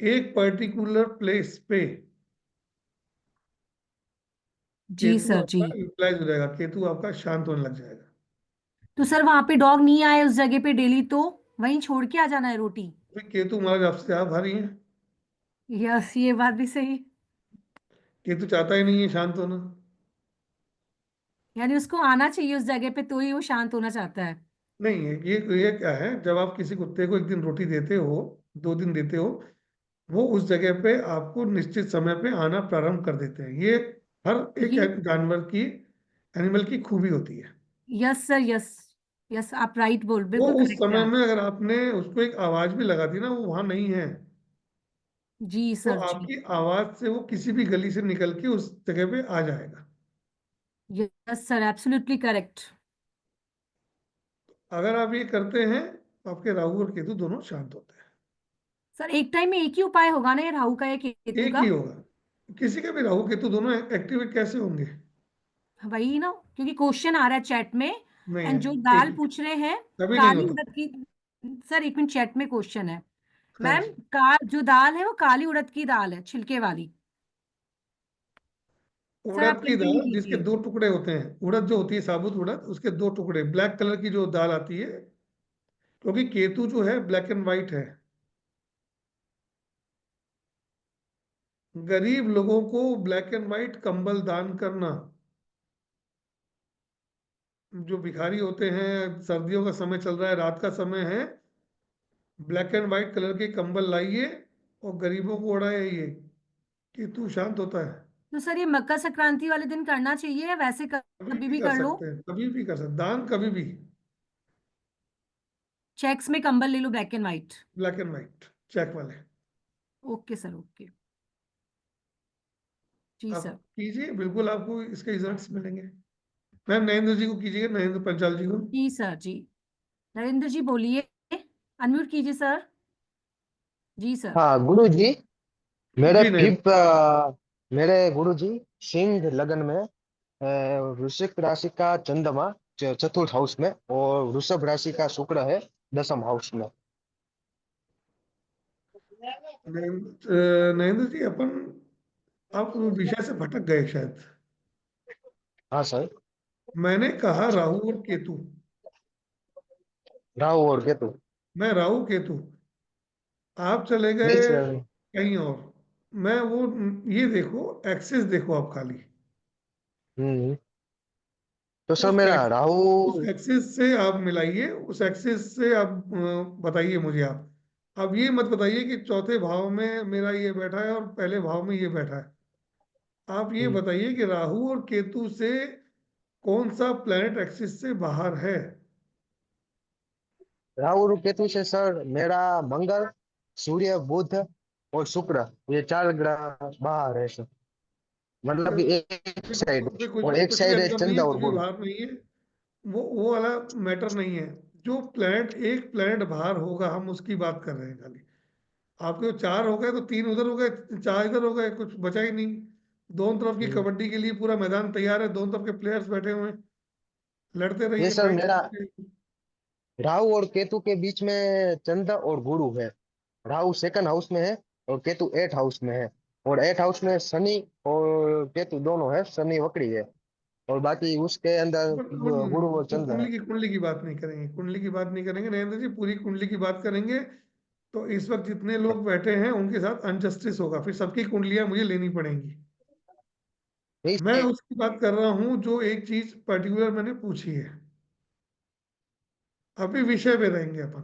एक पर्टिकुलर प्लेस पे जी केतु सर। जी आपका यूटिलाइज हो जाएगा, केतु आपका शांत होने लग जाएगा। तो सर वहां पे डॉग नहीं आए उस जगह पे डेली, तो वहीं छोड़ के आ जाना है रोटी? फिर केतु महाराज आपसे आप भारी हैं। यस, ये बात भी सही। केतु चाहता ही नहीं है शांत होना। यानी उसको आना चाहिए उस जगह पे तो ही वो शांत होना चाहता है। नहीं है ये क्या है, जब आप किसी कुत्ते को एक दिन रोटी देते हो, 2 दिन देते हो, वो उस जगह पे आपको निश्चित समय पे आना प्रारंभ कर देते हैं। ये हर एक ये जानवर की, एनिमल की खूबी होती है। Yes sir, yes. यस, आप राइट बोल, वो बिल्कुल उस करेक्ट है समय आप। में अगर आपने उसको एक आवाज भी लगा दी ना, वो वहां नहीं है, जी तो सर। जी आपकी आवाज से वो किसी भी गली से निकल के उस जगह पे आ जाएगा। Yes sir, absolutely correct. अगर आप ये करते हैं तो आपके राहु और केतु दोनों शांत होते सर एक टाइम में एक ही उपाय होगा ना, ये राहु का या हैं। केतु एक का? ही होगा, किसी का भी राहु केतु दोनों एक्टिवेट कैसे होंगे? वही ना, क्योंकि क्वेश्चन आ रहा है चैट में। नहीं एंड जो नहीं, एक दाल ही, पूछ रहे हैं, कभी नहीं काली होता। उड़द की। सर एक मिनट, चैट में क्वेश्चन है। हाँ मैम, जी, जो दाल है वो काली उड़द की दाल है, छिलके वाली। सर उड़द आप की कंटिन्यू दाल जिसके कीजिए। 2 टुकड़े होते हैं, उड़द जो होती है साबुत उड़द, उसके 2 टुकड़े, ब्लैक कलर की जो दाल आती है, क्योंकि केतु जो है ब्लैक एंड व्हाइट है। गरीब लोगों को ब्लैक एंड व्हाइट कंबल दान करना। जो भिखारी होते हैं, सर्दियों का समय चल रहा है, रात का समय है, ब्लैक एंड व्हाइट कलर के कंबल लाइए और गरीबों को ओढ़ाइए, केतु शांत होता है। तो सर ये मकर संक्रांति वाले दिन करना चाहिए या वैसे कभी कभी भी भी कर कर लो? सकते हैं, कभी भी कर सकते हैं, दान कभी भी। चेक्स में कंबल ले लो, black and white. Black and white check वाले ओके सर, ओके। जी आप सर। कीजिए, बिल्कुल आपको इसके रिजल्ट्स मिलेंगे। मैम नरेंद्र जी को कीजिएगा, नरेंद्र पंचाल जी को। जी सर जी। नरेंद्र जी बोलिए, अनम्यूट कीजिए सर। जी सर। हाँ गुरु जी, मेरे जी नरेंद्र। फिफ्थ मेरे गुरु जी सिंह लगन में वृश्चिक राशि का चंद्रमा चतुर्थ हाउस में और वृषभ राशि का शुक्र है दसम हाउस में। नरेंद्र जी, अपन आप विषय से भटक गए शायद। हाँ सर। मैंने कहा राहु और केतु। राहु और केतु। मैं राहु केतु, आप चले नहीं गए सर। कहीं और। मैं वो, ये देखो एक्सिस देखो आप खाली। हम्म। तो सर उस मेरा एक्स राहु। उस एक्सिस से आप मिलाइए, उस एक्सिस से आप बताइए मुझे। आप अब ये मत बताइए कि चौथे भाव में मेरा ये बैठा है और पहले भाव में ये बैठा है। आप ये हम्म, बताइए कि राहु और केतु से कौन सा प्लेनेट एक्सिस से बाहर है। राहु और केतु से सर मेरा मंगल, सूर्य, बुध और शुक्र, ये 4 ग्रह बाहर है सर। मतलब कि एक साइड, उसमें कुछ और एक कुछ भी साइड है अंतर नहीं चंद्र है, और कुछ भी गुरु। बाहर नहीं है। वो वाला मैटर नहीं है। जो प्लेनेट, एक प्लेनेट बाहर होगा, हम उसकी बात कर रहे हैं खाली। आपके तो 4 हो गए तो 3 उधर हो गए, 4 इधर हो गए, कुछ बचा ही नहीं। दोनों तरफ की हम्म, कबड्डी के लिए पूरा मैदान तैयार है, दोनों तरफ के प्लेयर्स बैठे हुए हैं। लड़ते ये रहिए, सर फाइट मेरा करते रहिए। राहु और केतु के बीच में चंद्र और गुरु है। राहु सेकंड हाउस में है और केतु 8 हाउस में है। और 8 हाउस में शनि और केतु दोनों है, शनि वक्री है। और बाकी उसके अंदर गुरु और चंद्र है। कुंडली की बात नहीं करेंगे, कुंडली की बात नहीं करेंगे नरेंद्र जी, पूरी कुंडली की बात करेंगे तो इस वक्त जितने लोग बैठे हैं उनके साथ अनजस्टिस होगा, फिर सबकी कुंडलियां मुझे लेनी पड़ेंगी। नहीं मैं उसकी बात कर रहा हूं जो एक चीज पर्टिकुलर मैंने पूछी है। अभी विषय पे रहेंगे अपन,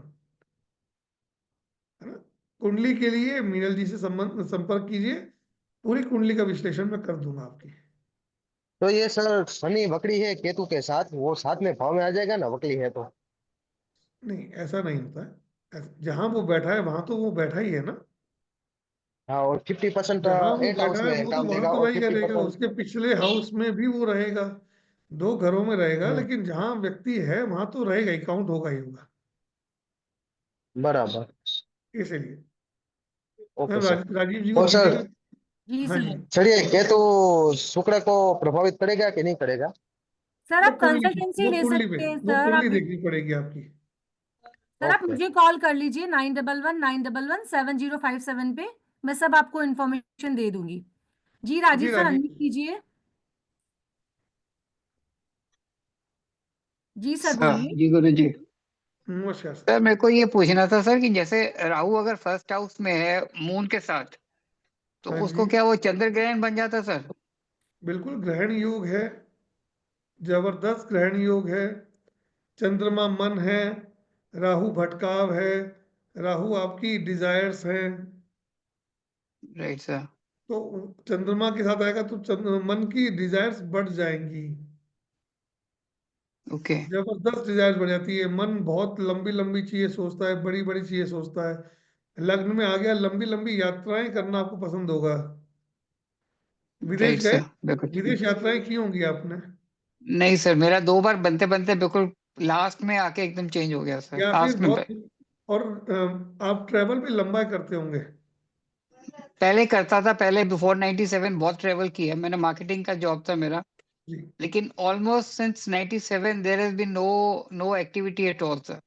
है ना। कुंडली के लिए मीनल जी से संपर्क कीजिए, पूरी कुंडली का विश्लेषण मैं कर दूंगा आपकी। तो ये सर शनि वक्री है केतु के साथ, वो साथ में भाव में आ जाएगा ना, वक्री है तो। नहीं, ऐसा नहीं होता है। जहां वो बैठा है वहां तो वो बैठा ही है ना। हाँ, और 50% जहां वो 8 बैठा हाउस है में वो तो काम वहां देगा तो और रहेगा रहेगा, 50%। उसके पिछले हाउस में भी वो रहेगा। 2 घरों में रहेगा, हम्म, लेकिन जहां व्यक्ति है वहां तो रहेगा ही, काउंट होगा ही होगा। बराबर। इसीलिए ओके मैम सर। राजीव जी को और सर, कीजिएगा। जी हाँ जी। सर। सर ये केतु शुक्र को प्रभावित करेगा कि नहीं करेगा? सर वो आप कुंडली कंसल्टेंसी वो ले कुंडली पे सकते हैं वो सर कुंडली अभी। देखनी पड़ेगी आपकी। सर आप ओके। मुझे कॉल कर लीजिए 9119117057 पे। मैं सब आपको इन्फॉर्मेशन दे दूंगी। जी जी राजीव सर राजीव अनम्यूट जी। कीजिए। जी सर सर बोलिए। जी गुरु जी। नमस्कार सर। सर मेरे को ये पूछना था सर कि जैसे राहु अगर फर्स्ट हाउस में है मून के साथ, तो हाँ उसको जी, क्या वो चंद्र ग्रहण बन जाता सर? बिल्कुल ग्रहण योग है, जबरदस्त ग्रहण योग है। चंद्रमा मन है, राहु भटकाव है, राहु आपकी डिजायर्स हैं। Right sir. तो चंद्रमा के साथ आएगा तो मन की डिजायर्स बढ़ जाएंगी। ओके। जबरदस्त डिजायर्स बढ़ जाती है, मन बहुत लंबी लंबी चीजें सोचता है, बड़ी बड़ी चीजें सोचता है। लग्न में आ गया, लंबी लंबी यात्राएं करना आपको पसंद होगा। विदेश राइट गए? सर बिल्कुल ठीक है। विदेश यात्राएं की होंगी आपने। नहीं सर, मेरा 2 बार बनते बनते बिल्कुल लास्ट में आके एकदम चेंज हो गया सर, या फिर लास्ट में बहुत, और आप ट्रेवल भी लंबा करते होंगे। पहले करता था, पहले बिफोर 97 बहुत ट्रेवल किया मैंने, मार्केटिंग का जॉब था मेरा। जी। लेकिन almost since 97 there has been no no activity at all sir.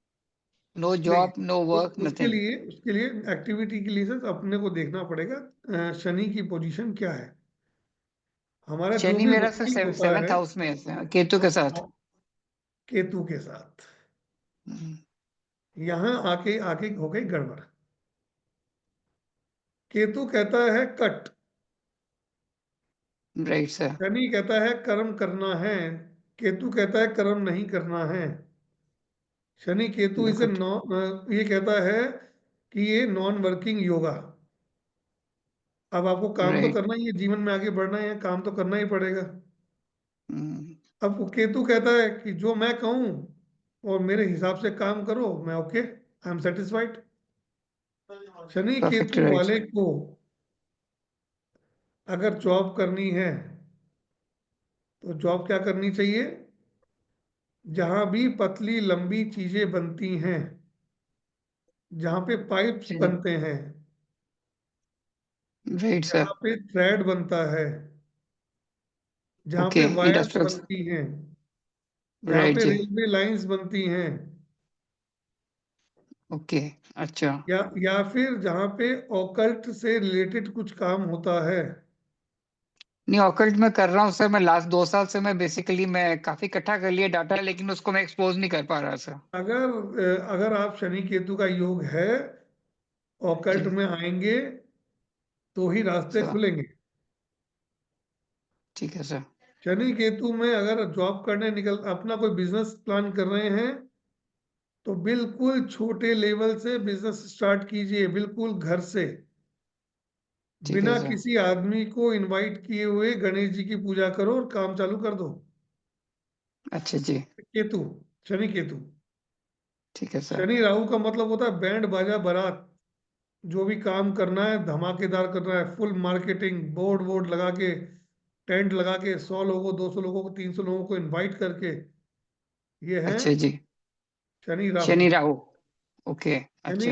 No नहीं, जॉब, नो वर्क, नथिंग। उसके लिए एक्टिविटी के लिए सर अपने को देखना पड़ेगा शनि की पोजीशन क्या है। हमारा जो शनि भी मेरा सर वर्किंग होता सेवेंथ है हाउस में है sir, केतु के साथ। केतु के साथ, हम्म, यहाँ आके आके हो गई गड़बड़। केतु कहता है कट, राइट सर। शनि कहता है कर्म करना है, केतु कहता है कर्म नहीं करना है। शनि केतु इसे बिल्कुल ठीक। ये कहता है कि ये नॉन वर्किंग योगा। अब आपको काम तो राइट। करना ही है, जीवन में आगे बढ़ना है, काम तो करना ही पड़ेगा। हम्म, अब वो केतु कहता है कि जो मैं कहूं और मेरे हिसाब से काम करो, मैं okay, I am satisfied. Shani perfect Ketu right. वाले को अगर जॉब करनी है तो जॉब क्या करनी चाहिए? जहां भी पतली लंबी चीजें बनती हैं, जहां पे पाइप्स बनते हैं, राइट सर। जहां पे थ्रेड बनता है, जहां ओके, पे वायर्स इंडस्ट्रियल। बनती हैं, जहां राइट पे जी। रेलवे लाइंस बनती हैं, ओके। अच्छा। या फिर जहां पे ऑकल्ट से रिलेटेड कुछ काम होता है। नहीं, ऑकल्ट में कर रहा हूँ सर। मैं लास्ट 2 साल से मैं बेसिकली मैं काफी इकट्ठा कर लिया डाटा, लेकिन उसको मैं एक्सपोज नहीं कर पा रहा सर। अगर आप शनि केतु का योग है, ऑकल्ट जी में आएंगे तो ही रास्ते सर। खुलेंगे। ठीक है सर। शनि केतु में अगर जॉब करने निकल अपना कोई बिजनेस प्लान कर रहे हैं, तो बिल्कुल छोटे लेवल से बिजनेस स्टार्ट कीजिए, बिल्कुल घर से, ठीक है बिना सर। किसी आदमी को इनवाइट किए हुए गणेश जी की पूजा करो और काम चालू कर दो। अच्छा जी। केतु, शनि केतु। ठीक है सर। शनि राहु का मतलब होता है बैंड बाजा बारात। जो भी काम करना है धमाकेदार करना है, फुल मार्केटिंग, बोर्ड वोर्ड लगा के, टेंट लगा के, 100 लोगों 200 लोगों को 300 लोगों को इनवाइट करके, ये है अच्छा जी। शनि राहु। शनि राहु। ओके। यानी अच्छा।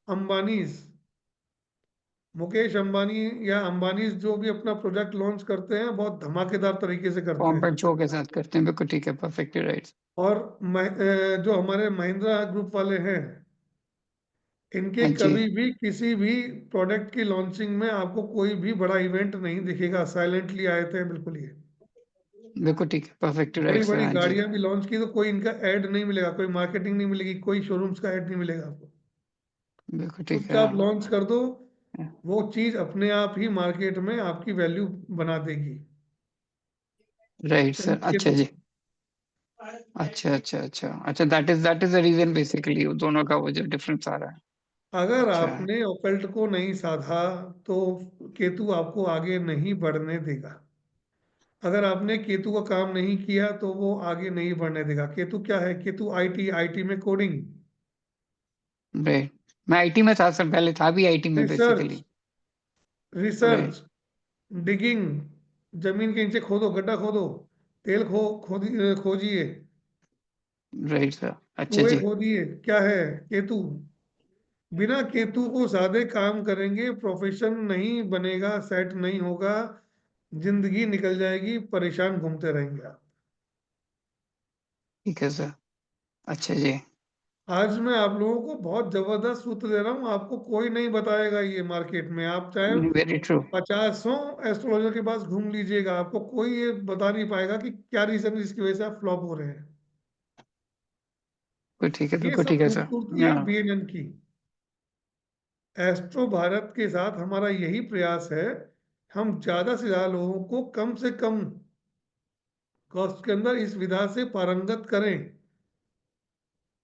अंबानीज, मुकेश अंबानी या अंबानीज जो भी अपना प्रोजेक्ट लॉन्च करते हैं बहुत धमाकेदार तरीके से करते पॉम्प हैं। एंड शो के साथ करते हैं, बिल्कुल ठीक है, परफेक्टली राइट। और जो हमारे महिंद्रा ग्रुप वाले हैं, इनके हाँ जी, कभी भी किसी भी प्रोडक्ट की लॉन्चिंग में आपको कोई भी बड़ा इवेंट नहीं दिखेगा। साइलेंटली आए थे बिल्कुल ये। बिल्कुल ठीक है, परफेक्टली बड़ी राइट सर। बड़ी हाँ जी, गाड़ियां भी लॉन्च की तो कोई इनका ऐड नहीं मिलेगा, कोई मार्केटिंग नहीं मिलेगी, कोई शोरूम्स का ऐड नहीं मिलेगा आपको। बिल्कुल ठीक है। चुपचाप लॉन्च कर दो, वो चीज अपने आप ही मार्केट में आपकी वैल्यू बना देगी। Right sir. चलिए अच्छा केतु। जी। अच्छा अच्छा अच्छा अच्छा, that is the reason basically दोनों का वो जो डिफरेंस आ रहा है। अगर अच्छा है। आपने ओकल्ट को नहीं साधा तो केतु आपको आगे नहीं बढ़ने देगा। अगर आपने केतु का काम नहीं किया तो वो आगे नहीं बढ़ने देगा। केतु क्या है? केतु आईटी, आईटी में कोडिंग, राइट। मैं आईटी में था सर, पहले था भी आईटी में research, basically. Research, right. Digging, जमीन के नीचे खोदो, गड्ढा खोदो, तेल खोजिए, राइट सर। अच्छा कुएं जी। खोदिए। क्या है? केतु। बिना केतु को सादे काम करेंगे, प्रोफेशन नहीं बनेगा, सेट नहीं होगा, जिंदगी निकल जाएगी, परेशान घूमते रहेंगे आप। ठीक है सर। अच्छा जी। आज मैं आप लोगों को बहुत जबरदस्त सूत्र दे रहा हूँ, आपको कोई नहीं बताएगा ये मार्केट में। आप चाहे वेरी ट्रू। 50 एस्ट्रोलॉजर के पास घूम लीजिएगा, आपको कोई ये बता नहीं पाएगा कि क्या रीजन है जिसकी वजह से आप फ्लॉप हो रहे हैं। ठीक है, ये बिल्कुल सब ठीक है सर। खूबसूरती है हाँ। बीएनएन की। एस्ट्रो भारत के साथ हमारा यही प्रयास है, हम ज्यादा से ज्यादा लोगों को कम से कम कॉस्ट के अंदर इस विधा से पारंगत करें।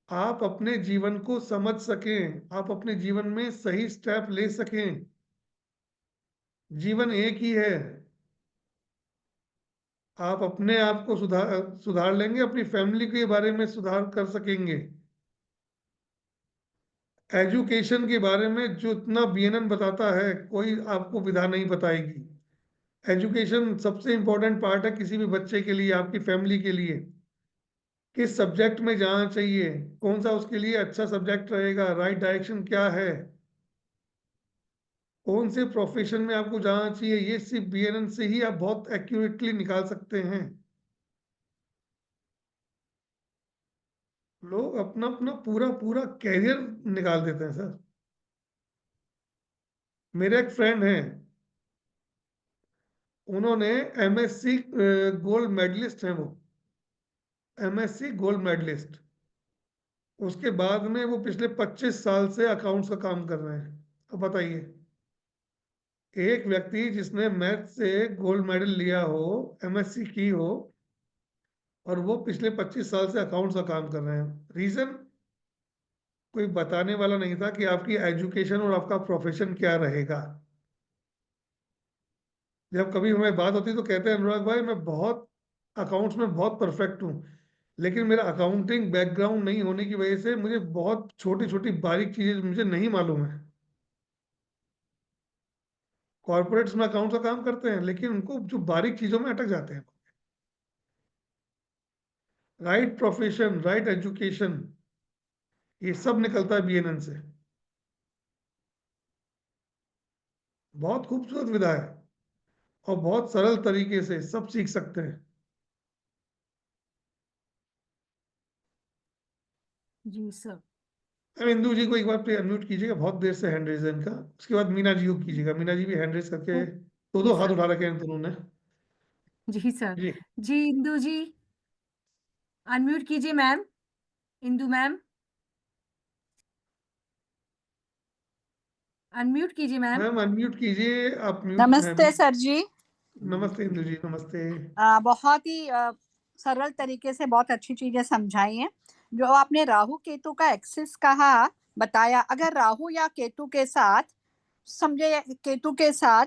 आप अपने जीवन को समझ सकें, आप अपने जीवन में सही स्टेप ले सकें। जीवन एक ही है। आप अपने आप को सुधार सुधार लेंगे, अपनी फैमिली के बारे में सुधार कर सकेंगे। एजुकेशन के बारे में जो इतना बीएनएन बताता है, कोई आपको विधा नहीं बताएगी। एजुकेशन सबसे इंपॉर्टेंट पार्ट है किसी भी बच्चे के लिए, आपकी फैमिली के लिए। किस सब्जेक्ट में जाना चाहिए, कौन सा उसके लिए अच्छा सब्जेक्ट रहेगा, राइट डायरेक्शन क्या है, कौन से प्रोफेशन में आपको जाना चाहिए, ये सिर्फ बीएनएन से ही आप बहुत एक्यूरेटली निकाल सकते हैं। लोग अपना अपना पूरा पूरा कैरियर निकाल देते हैं सर। मेरे एक फ्रेंड हैं, उन्होंने एमएससी गोल्ड मेडलिस्ट हैं वो, एमएससी गोल्ड मेडलिस्ट। उसके बाद में वो पिछले 25 साल से अकाउंट्स का काम कर रहे हैं। अब बताइए, एक व्यक्ति जिसने मैथ से गोल्ड मेडल लिया हो, एमएससी की हो, और वो पिछले 25 साल से अकाउंट्स का काम कर रहे हैं। रीजन कोई बताने वाला नहीं था कि आपकी एजुकेशन और आपका प्रोफेशन क्या रहेगा। जब कभी हमें बात होती तो कहते हैं अनुराग भाई मैं बहुत अकाउंट्स में बहुत परफेक्ट हूँ, लेकिन मेरा अकाउंटिंग बैकग्राउंड नहीं होने की वजह से मुझे बहुत छोटी छोटी बारीक चीजें मुझे नहीं मालूम है। कॉर्पोरेट्स में अकाउंट्स का काम करते हैं, लेकिन उनको जो बारीक चीजों में अटक जाते हैं। राइट प्रोफेशन, राइट एजुकेशन, ये सब निकलता है BNN से। बहुत खूबसूरत विधा है और बहुत सरल तरीके से सब सीख सकते हैं। जी सर। अब इंदू जी को एक बार प्लीज अनम्यूट कीजिएगा, बहुत देर से हैंड रेज है इनका। उसके बाद मीना जी को कीजिएगा, मीना जी भी हैंड रेज करके दो जी दो हाथ सर। उठा रखे हैं दोनों ने। जी सर। जी जी इंदू जी अनम्यूट कीजिए मैम, इंदू मैम अनम्यूट कीजिए मैम। मैम अनम्यूट कीजिए, आप म्यूट हैं नमस्ते अभी। सर जी। नमस्ते इंदू जी, नमस्ते। बहुत ही सरल तरीके से बहुत अच्छी चीजें समझाई हैं। जो आपने राहु केतु का एक्सिस कहा बताया, अगर राहु या केतु के साथ, समझे केतु के साथ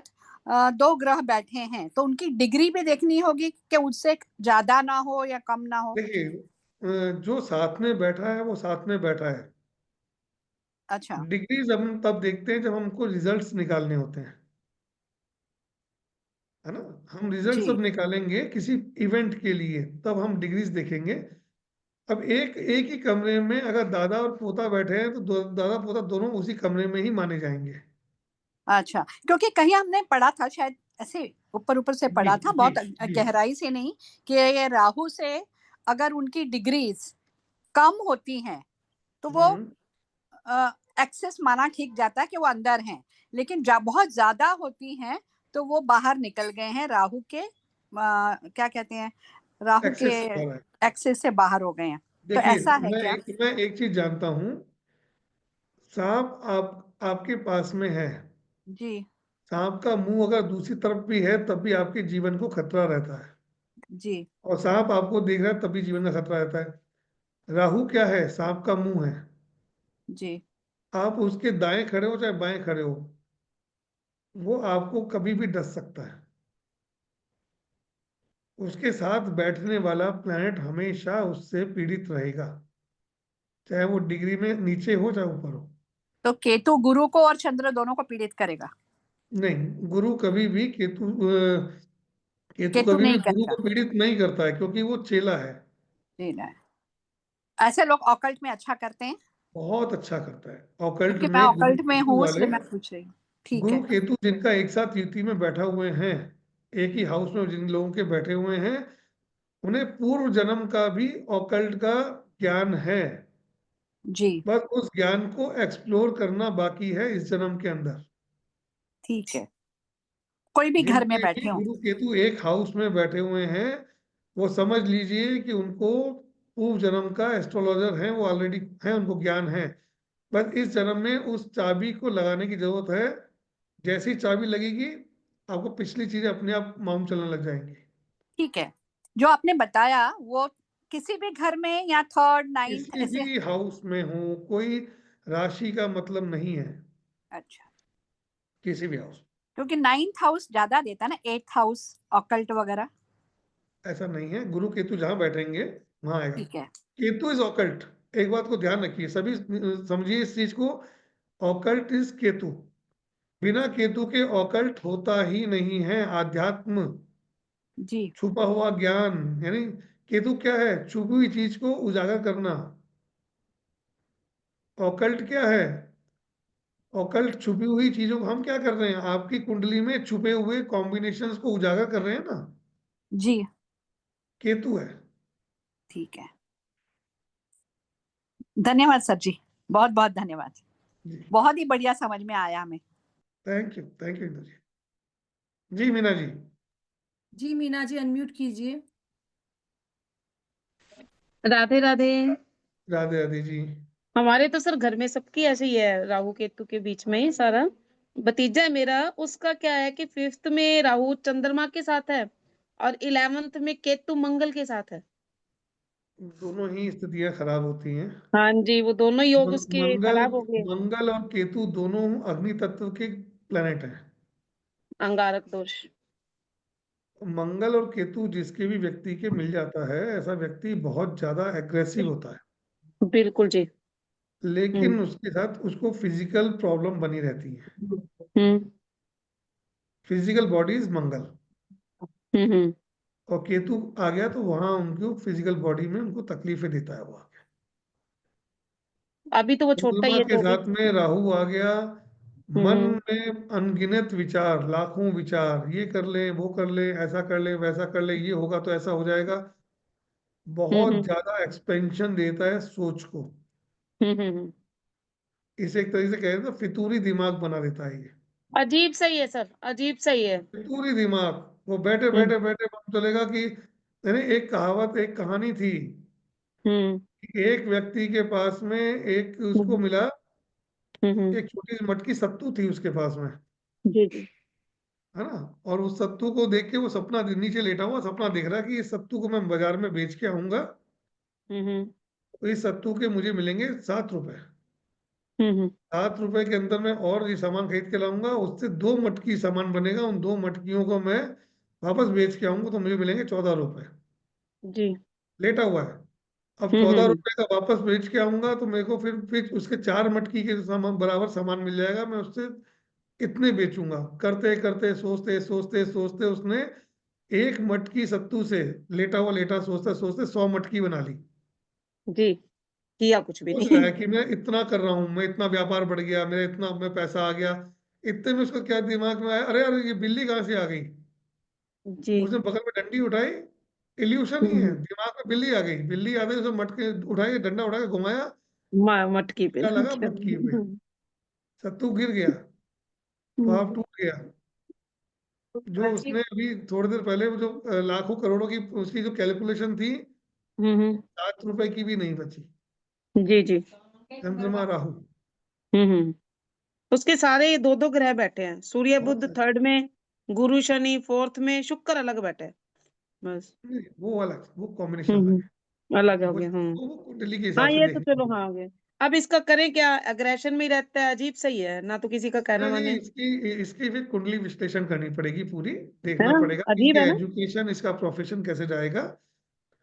दो ग्रह बैठे हैं तो उनकी डिग्री भी देखनी होगी कि उससे ज्यादा ना हो या कम ना हो। देखिए जो साथ में बैठा है वो साथ में बैठा है। अच्छा। डिग्रीज हम तब देखते हैं जब हमको रिजल्ट्स निकालने होते हैं, है ना। हम रिजल्ट जी सब निकालेंगे किसी इवेंट के लिए, तब हम डिग्रीज देखेंगे। अब एक एक ही कमरे में अगर दादा और पोता बैठे हैं तो दादा पोता दोनों उसी कमरे में ही माने जाएंगे। अच्छा, क्योंकि कहीं हमने पढ़ा था, शायद ऐसे ऊपर ऊपर से जी पढ़ा था, जी बहुत जी। गहराई से नहीं, कि ये राहु से अगर उनकी डिग्रीज कम होती हैं तो वो एक्सेस माना ठीक जाता है कि वो अंदर हैं, लेकिन बहुत ज्यादा होती हैं तो वो बाहर निकल गए हैं, राहु के क्या कहते हैं, राहु के एक्सेस हो रहा है। एक्सेस से बाहर हो गए हैं। तो देखिए ऐसा है क्या? मैं एक चीज जानता हूँ। सांप आपके पास में है, जी सांप का मुंह अगर दूसरी तरफ भी है तब भी आपके जीवन को खतरा रहता है, जी और सांप आपको देख रहा है तब भी जीवन का खतरा रहता है। राहु क्या है? सांप का मुंह है। जी आप उसके दाएं खड़े हो चाहे बाएं खड़े हो, वो आपको कभी भी डस सकता है। उसके साथ बैठने वाला प्लैनेट हमेशा उससे पीड़ित रहेगा, चाहे वो डिग्री में नीचे हो चाहे ऊपर हो। तो केतु गुरु को और चंद्र दोनों को पीड़ित करेगा? नहीं, गुरु कभी भी केतु केतु कभी भी नहीं गुरु करेगा। को पीड़ित नहीं करता है, क्योंकि वो चेला है। जी नहीं, ऐसे लोग ऑकल्ट में अच्छा करते हैं। बहुत अच्छा करता है ऑकल्ट क्योंकि मैं में गुरु ऑकल्ट में केतु हूँ वाले। इसलिए मैं पूछ रही हूँ। ठीक गुरु है। केतु जिनका एक साथ युति में बैठा हुए हैं, एक ही हाउस में जिन लोगों के बैठे हुए हैं, उन्हें पूर्व जन्म का भी ऑकल्ट का ज्ञान है। जी बस उस ज्ञान को एक्सप्लोर करना बाकी है इस जन्म के अंदर। ठीक है, कोई भी घर में जिनके भी बैठे हो। गुरु केतु एक हाउस में बैठे हुए हैं, वो समझ लीजिए कि उनको पूर्व जन्म का एस्ट्रोलॉजर है, वो ऑलरेडी है, उनको ज्ञान है। बस इस जन्म में उस चाबी को लगाने की जरूरत है। जैसी चाबी लगेगी आपको पिछली चीजें अपने आप मालूम चलने लग जाएंगी। ठीक है, जो आपने बताया वो किसी भी घर में या थर्ड नाइन्थ किसी ऐसे? भी हाउस में हो, कोई राशि का मतलब नहीं है, अच्छा, किसी भी हाउस। क्योंकि नाइन्थ हाउस ज्यादा देता है ना, एट्थ हाउस ऑकल्ट वगैरह। ऐसा नहीं है, गुरु केतु जहां बैठेंगे वहां आएगा। ठीक है। Ketu is occult. एक बात को ध्यान रखिए सभी, समझिए इस चीज को। Occult is Ketu. बिना केतु के ऑकल्ट होता ही नहीं है। आध्यात्म, जी छुपा हुआ ज्ञान, यानी केतु क्या है? छुपी हुई चीज को उजागर करना। ऑकल्ट क्या है? ऑकल्ट छुपी हुई चीजों को हम क्या कर रहे हैं, आपकी कुंडली में छुपे हुए कॉम्बिनेशंस को उजागर कर रहे हैं ना, जी केतु है। ठीक है, धन्यवाद सर जी, बहुत बहुत धन्यवाद। जी बहुत ही बढ़िया समझ में आया हमें। Thank you Indu ji. जी मीना जी। जी मीना जी अनम्यूट कीजिए। राधे राधे। राधे राधे जी। हमारे तो सर घर में सबकी ऐसे ही है, राहु केतु के बीच में ही सारा। भतीजा है मेरा, उसका क्या है कि 5th में राहु चंद्रमा के साथ है और 11th में केतु मंगल के साथ है। दोनों ही स्थितियां खराब होती हैं। हाँ जी, वो दोनों योग उसके मंगल खराब हो गए। मंगल और केतु दोनों अग्नि तत्व के प्लेनेट हैं। अंगारक दोष। मंगल और केतु जिसके भी व्यक्ति के मिल जाता है, ऐसा व्यक्ति बहुत ज्यादा एग्रेसिव होता है, बिल्कुल जी। लेकिन उसके साथ उसको फिजिकल प्रॉब्लम बनी रहती है। हम्म फिजिकल बॉडी इज मंगल। हम्म और केतु आ गया तो वहां उनको फिजिकल बॉडी में उनको तकलीफें देता है वो। अभी तो वो छोटा ही चंद्रमा है के तो भी। साथ में राहु आ गया, मन हम्म में अनगिनत विचार, लाखों विचार, ये कर ले, वो कर ले, ऐसा कर ले, वैसा कर ले, ये होगा तो ऐसा हो जाएगा। बहुत हम्म ज्यादा एक्सपेंशन देता है सोच को। हम्म। इसे एक तरीके से कहें तो फितूरी दिमाग बना देता है ये। अजीब सही है सर, अजीब सही है। फितूरी दिमाग। वो बैठे हम्म बैठे बैठे पता चलेगा कि यानी एक कहावत, एक कहानी थी हम्म कि एक व्यक्ति के पास में एक उसको हम्म मिला, हम्म। एक छोटी सी मटकी सत्तू थी उसके पास में, जी जी। है ना। और उस सत्तू को देख के वो सपना, नीचे लेटा हुआ सपना देख रहा है कि इस सत्तू को मैं बाजार में बेच के आऊंगा, हम्म तो इस सत्तू के मुझे मिलेंगे 7 रुपए। हम्म 7 रुपए के अंदर मैं और ये सामान खरीद के लाऊंगा, उससे 2 मटकी सामान बनेगा, उन 2 मटकियों को मैं वापस बेच के आऊंगा तो मुझे मिलेंगे 14 रुपए। जी। लेटा हुआ है। अब चौदह हम्म। रुपए का वापस बेच के आऊंगा तो मेरे को फिर उसके 4 मटकी के सामान बराबर सामान मिल जाएगा, मैं उससे इतने बेचूंगा। करते करते सोचते सोचते सोचते उसने एक मटकी सत्तू से, लेटा सोचते सोचते 100 मटकी बना ली। जी, किया कुछ भी सोच रहा नहीं। है कि मैं इतना कर रहा हूं, मैं इतना व्यापार बढ़ गया, मेरा इतना में पैसा आ गया। इतने में उसको क्या दिमाग में आया, अरे यार ये बिल्ली कहाँ से आ गई। जी। उसने बगल में डंडी उठाई, इल्यूशन ही है, हम्म दिमाग में बिल्ली आ गई। बिल्ली आ गई, उसने मटके उठाई, डंडा उठा के घुमाया, मटकी पे क्या लग लगा गया। मटकी पे, सत्तू गिर गया, पाप टूट गया। जो उसने अभी थोड़ी देर पहले वो जो लाखों करोड़ों की उसकी जो कैलकुलेशन थी, हम्म 7 रुपए की भी नहीं बची। जी जी। चंद्रमा राहु। हम्म। उसके सारे दो दो ग्रह बैठे हैं, सूर्य बहुत बुध थर्ड में, गुरु शनि फोर्थ में, शुक्र अलग बैठे हैं बस। नहीं, वो अलग, वो कॉम्बिनेशन अलग है। अलग हो वो गया। वो कुंडली के हाँ हिसाब से ये तो देखनी चलो होगी। हाँ हो गया। अब इसका करें क्या, अग्रेशन में ही रहता है, अजीब सही है ना, तो किसी का कहना नहीं, माने। इसकी इसकी फिर कुंडली विश्लेषण करनी पड़ेगी पूरी। है देखना ना, पड़ेगा कि अजीब इनका है ना। एजुकेशन, इसका प्रोफेशन कैसे जाएगा।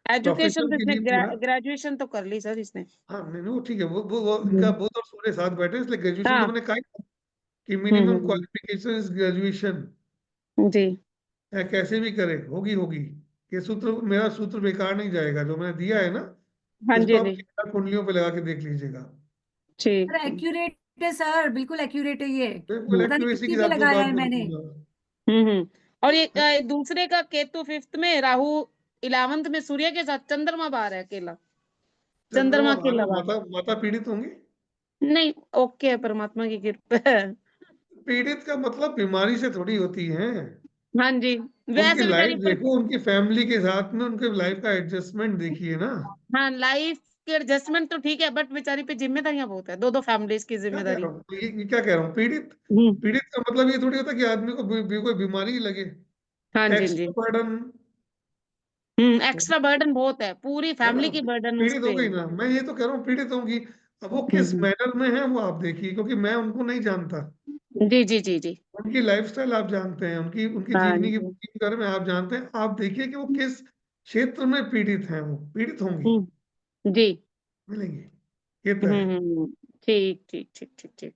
एजुकेशन प्रोफेशन तो के इसने लिए पूरा, ग्रेजुएशन तो कर ली सर इसने। हाँ नहीं नहीं, वो ठीक है, वो इनका हम्म। बुध और सूर्य साथ बैठे हैं, इसलिए ग्रेजुएशन तो हाँ। मैंने कहा ही था कि minimum hmm. Qualification is graduation. जी। कैसे भी करे, होगी होगी। ये सूत्र, मेरा सूत्र बेकार नहीं जाएगा जो मैंने दिया है ना। हाँ इसको जी आप जी। 4 कुंडलियों पे लगा के देख लीजिएगा। ठीक है। एक्यूरेट है सर, बिल्कुल एक्यूरेट है ये। बिल्कुल पता नहीं एक्यूरेसी के किसकी पे साथ जो लगाया बात है मैं मैंने। कहूंगा। और ये दूसरे का केतु फिफ्थ में, राहु 11th में, सूर्य के साथ, चंद्रमा बाहर है अकेला, चंद्रमा चंद्रमा के बाहर है, अलावा। माता माता पीड़ित होंगी। नहीं, ओके है, परमात्मा की कृपा है। पीड़ित का मतलब बीमारी से थोड़ी होती है। हाँ जी। उनकी वैसे बेचारी लाइफ देखो, उनकी फैमिली के साथ में उनके लाइफ का एडजस्टमेंट देखिए ना। हाँ लाइफ के एडजस्टमेंट तो ठीक है, बट बेचारी पे जिम्मेदारियां बहुत है, दो दो फैमिलीज की क्या कह जिम्मेदारी। रहा हूँ, ये क्या कह रहा हूँ, पीड़ित। हम्म। पीड़ित का मतलब ये थोड़ी होता कि आदमी को कोई बीमारी ही लगे। हाँ जी जी। एक्स्ट्रा बर्डन, एक्स्ट्रा बर्डन बहुत है, पूरी है ना। फैमिली की बर्डन उस पीड़ित हो पे गई है। ना, मैं ये तो कह रहा हूँ पीड़ित होंगी। अब वो किस हम्म। मैनर में है वो आप देखिए, क्योंकि मैं उनको नहीं जानता। जी जी जी जी। उनकी लाइफस्टाइल आप जानते हैं, उनकी उनकी हाँ जीवनी जी। के बारे में आप जानते हैं। आप देखिए कि वो किस क्षेत्र में पीड़ित हैं, वो पीड़ित होंगी, जी। मिलेंगी, ये तो है। ठीक ठीक ठीक ठीक ठीक।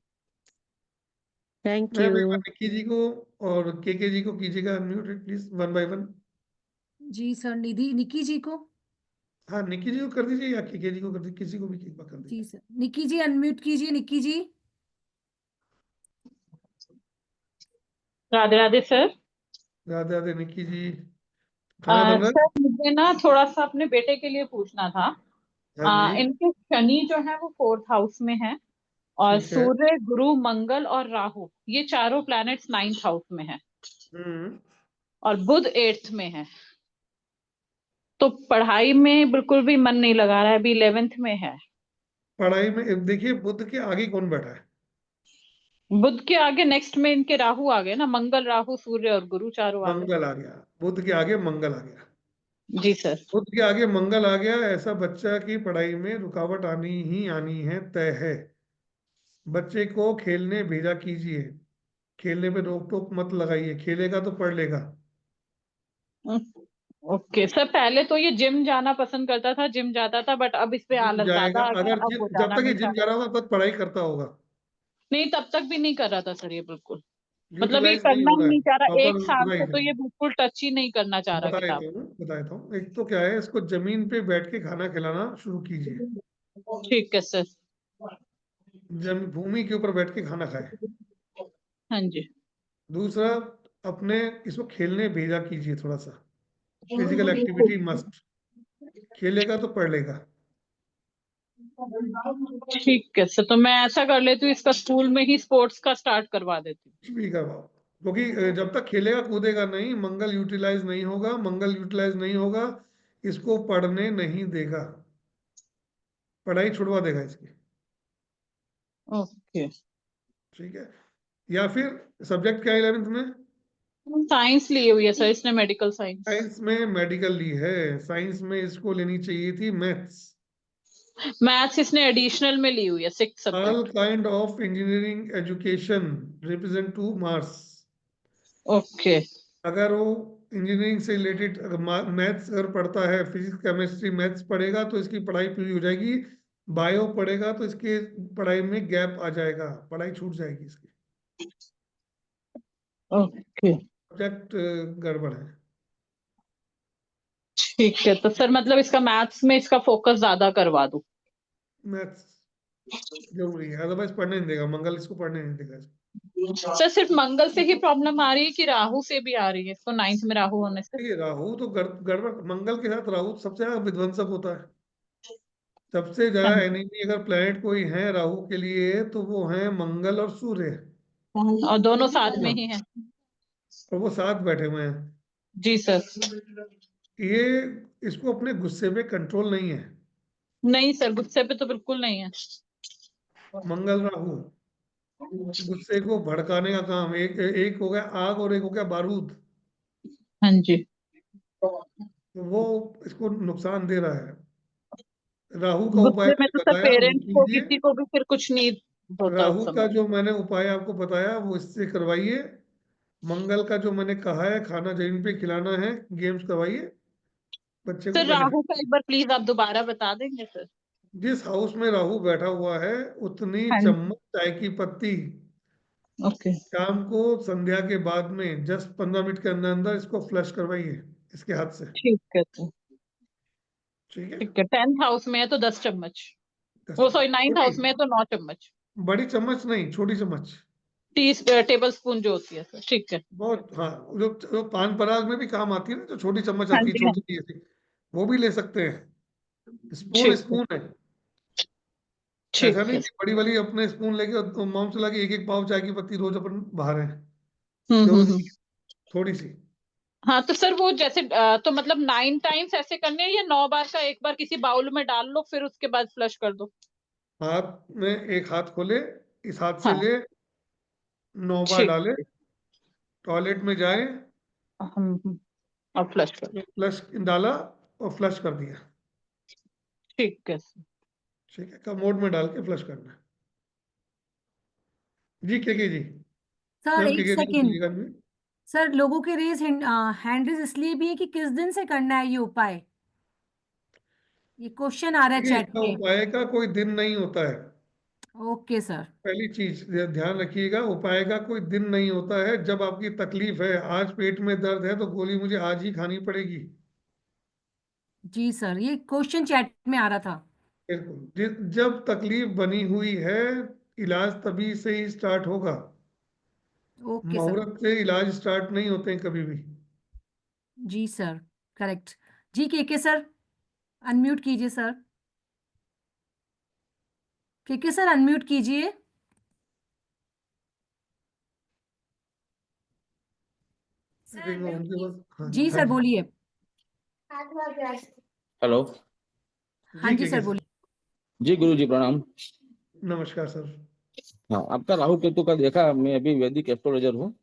थैंक मैं अब एक बार यू। निक्की जी को और के जी को कीजिएगा अनम्यूटेड प्लीज, 1 बाय 1। जी सर, निधि निकी जी को। हाँ, निक्की जी को कर दीजिए या के जी को कर दीजिए, किसी को भी एक बार कर जी दीजिए। सर, निकी जी अनम्यूट कीजिए, निकी जी। राधे राधे सर। राधे राधे निक्की जी। खाना बन रहा सर मुझे ना थोड़ा सा अपने बेटे के लिए पूछना था। है। हाँ जी। इनके शनि जो है वो 4th हाउस में है, और ठीक है। सूर्य गुरु मंगल और राहु ये चारों प्लैनेट्स 9th हाउस में है, हम्म। और बुध 8th में है। तो पढ़ाई में बिल्कुल भी मन नहीं लगा रहा है, अभी 11th में है। पढ़ाई में देखिए, बुध के आगे कौन बैठा है। बुध के आगे नेक्स्ट में इनके राहु आ गए ना, मंगल राहु सूर्य और गुरु चारों आ गए। मंगल आ गया, बुध के आगे मंगल आ गया। जी सर। बुध के आगे मंगल आ गया, ऐसा बच्चा की पढ़ाई में रुकावट आनी ही आनी है, तय है। बच्चे को खेलने भेजा कीजिए, खेलने पे रोक टोक मत लगाइए, खेलेगा तो पढ़ लेगा। ओके सर, पहले तो ये जिम जाना पसंद करता था, जिम जाता था, बट अब इस पे जिम आलस जाएगा, ज्यादा आ गया, अगर अब वो जब जाना तक ये नहीं जिम चाह जा रहा। रहा होगा तब तक पढ़ाई करता होगा। नहीं, तब तक भी नहीं कर रहा था सर ये बिल्कुल। मतलब ये यूटिलाइज नहीं करना हो ही रहा है, नहीं चाह रहा, प्रॉपर एक साल से यूटिलाइज तो ये बिल्कुल टच ही नहीं करना चाह रहा बता किताब। देता हूँ। एक तो क्या है, इसको जमीन पे बैठ के खाना खिलाना शुरू कीजिए। ठीक है सर। भूमि के ऊपर बैठ के खाना खाए। हाँ जी। दूसरा, अपने इसको खेलने भेजा कीजिए थोड़ा सा। Physical activity must. खेलेगा तो पढ़ लेगा। ठीक है सर, तो मैं ऐसा कर लेती हूँ, इसका स्कूल में ही स्पोर्ट्स का स्टार्ट करवा देती हूँ। कुछ भी करवाओ, क्योंकि जब तक खेलेगा कूदेगा नहीं, मंगल यूटिलाइज नहीं होगा। मंगल यूटिलाइज नहीं होगा, इसको पढ़ने नहीं देगा, पढ़ाई छुड़वा देगा इसकी। ओके। ठीक है। या फिर सब्जेक्ट क्या है 11th में? साइंस ली हुई है सर इसने, मेडिकल साइंस। साइंस में मेडिकल ली है। साइंस में इसको लेनी चाहिए थी मैथ्स। मैथ्स इसने एडिशनल में ली हुई है, 6 all subject. Kind of engineering education represent two marks. Okay. अगर वो इंजीनियरिंग से रिलेटेड मैथ्स अगर पढ़ता है, फिजिक्स केमिस्ट्री मैथ्स पढ़ेगा तो इसकी पढ़ाई पूरी हो जाएगी। बायो पढ़ेगा तो इसके पढ़ाई में गैप आ जाएगा, पढ़ाई छूट जाएगी इसकी। ओके। सब्जेक्ट गड़बड़ है। ठीक है, तो सर मतलब इसका मैथ्स में इसका फोकस ज्यादा करवा दूं। मैथ्स जरूरी है, अदरवाइज पढ़ने नहीं देगा, मंगल इसको पढ़ने नहीं देगा। सर सिर्फ मंगल से ही प्रॉब्लम आ रही है कि राहु से भी आ रही है इसको, 9th में राहु होने से? ये राहु तो गड़बड़। मंगल के साथ राहु सबसे ज्यादा विध्वंसक होता है। सबसे हाँ ज्यादा एनिमी अगर प्लेनेट कोई है राहु के लिए तो वो है मंगल और सूर्य। और दोनों साथ में ही है। और वो साथ बैठे हुए हैं। जी सर। ये इसको अपने गुस्से पे कंट्रोल नहीं है। नहीं सर, गुस्से पे तो बिल्कुल नहीं है। मंगल राहु गुस्से को भड़काने का काम। एक एक हो गया आग और एक हो गया बारूद। हाँ जी। तो वो इसको नुकसान दे रहा है। राहु का उपाय गुस्से में तो मैंने सर बताया, वो पेरेंट्स को कीजिए। किसी को भी फिर कुछ नहीं होता उस राहु का समय। जो मैंने उपाय आपको बताया वो इससे करवाइए। मंगल का जो मैंने कहा है, खाना जमीन पे खिलाना है, गेम्स करवाइए, बच्चे को सर राहु का बेनिफिट। एक बार प्लीज आप दोबारा बता देंगे सर? जिस हाउस में राहु बैठा हुआ है उतनी हाँ जी। चम्मच चाय की पत्ती ओके। शाम को संध्या के बाद में जस्ट 15 मिनट के अंदर अंदर इसको फ्लश करवाइए इसके हाथ से। ठीक है सर। ठीक है। ठीक है, 10th हाउस में है तो 10 चम्मच। वो सॉरी 9th छोटी, हाउस में है तो 9 चम्मच। बड़ी चम्मच नहीं, छोटी चम्मच। टेबल स्पून जो होती है सर, ठीक है। बहुत, हाँ। जो पान पराग में भी काम आती है ना, जो छोटी चम्मच हाँ आती है जी हाँ छोटी सी ऐसी, वो भी ले सकते हैं। स्पून ठीक है। स्पून है। ऐसा ठीक नहीं है। कि बड़ी वाली अपने स्पून लेके माउंट चला के एक एक पाव चाय की पत्ती रोज अपन बाहर है, जरूरी नहीं है, थोड़ी सी। हाँ तो सर वो जैसे तो मतलब 9 टाइम्स ऐसे करने हैं या 9 बार का एक बार किसी बाउल में डाल लो फिर उसके बाद फ्लश कर दो? हाथ में एक हाथ खोले, इस हाथ से हाँ ले, 9 बार ठीक डाले, है। टॉयलेट में जाए, और फ्लश कर दो। फ्लश डाला और फ्लश कर दिया। ठीक है सर। ठीक है, कमोड में डाल के फ्लश करना है। जी के जी। सर मैम एक के जी सेकेंड। बोलिएगा नहीं। सर लोगों के रेज हैंड रेज इसलिए भी है कि किस दिन से करना है ये उपाय, ये क्वेश्चन आ रहा है देखिए, चैट इसका में। उपाय का कोई दिन नहीं होता है। Okay sir. पहली चीज ध्यान रखिएगा, उपाय का कोई दिन नहीं होता है। जब आपकी तकलीफ है, आज पेट में दर्द है तो गोली मुझे आज ही खानी पड़ेगी। जी सर, ये क्वेश्चन चैट में आ रहा था। बिल्कुल, जब तकलीफ बनी हुई है, इलाज तभी से ही स्टार्ट होगा। Okay sir. मुहूर्त से इलाज स्टार्ट नहीं होते हैं कभी भी। जी सर, करेक्ट। जी के सर, अनम्यूट कीजिए सर। के सर अनम्यूट कीजिए। उनके पास, हाँ जी, जी हाँ सर जी। बोलिए। हेलो। हाँ जी जी सर सर। बोलिए। जी गुरु जी प्रणाम। नमस्कार सर। हाँ, आपका राहु केतु का देखा, मैं अभी वैदिक एस्ट्रोलॉजर हूँ।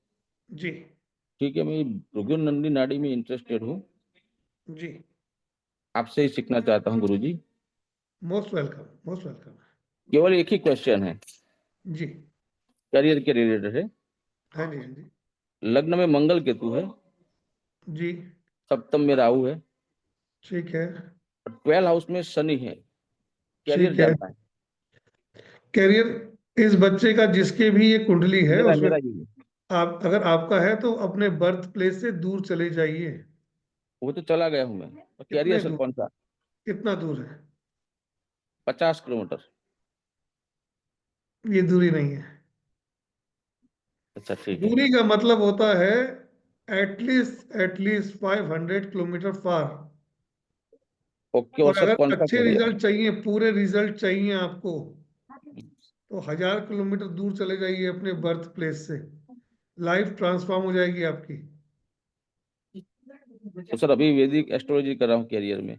जी। ठीक है, मैं भृगु नंदी नाड़ी में इंटरेस्टेड हूँ। जी। आपसे ही सीखना चाहता हूँ गुरु जी। Most welcome, most welcome. केवल एक ही क्वेश्चन है, जी। करियर के रिलेटेड है। हाँ जी, हाँ जी। लग्न में मंगल केतु है, जी। सप्तम में राहु है, ठीक है। 12 हाउस में शनि है। कैरियर ठीक है। जानना है। कैरियर, इस बच्चे का जिसके भी ये कुंडली है मेरा उसमें मेरा ही है। आप अगर आपका है तो अपने बर्थ प्लेस से दूर चले जाइए। वो तो चला गया हूँ मैं। और कैरियर कितने सर दूर? कौन सा? कितना दूर है? 50 किलोमीटर। ये दूरी नहीं है। अच्छा ठीक है। दूरी का मतलब होता है एटलीस्ट 500 किलोमीटर फार। ओके, और और सर कौन अगर सा अच्छे कैरियर? रिजल्ट चाहिए, पूरे रिजल्ट चाहिए आपको, तो 1000 किलोमीटर दूर चले जाइए अपने बर्थ प्लेस से। लाइफ ट्रांसफॉर्म हो जाएगी आपकी। तो सर अभी वैदिक एस्ट्रोलॉजी कर रहा हूँ कैरियर में।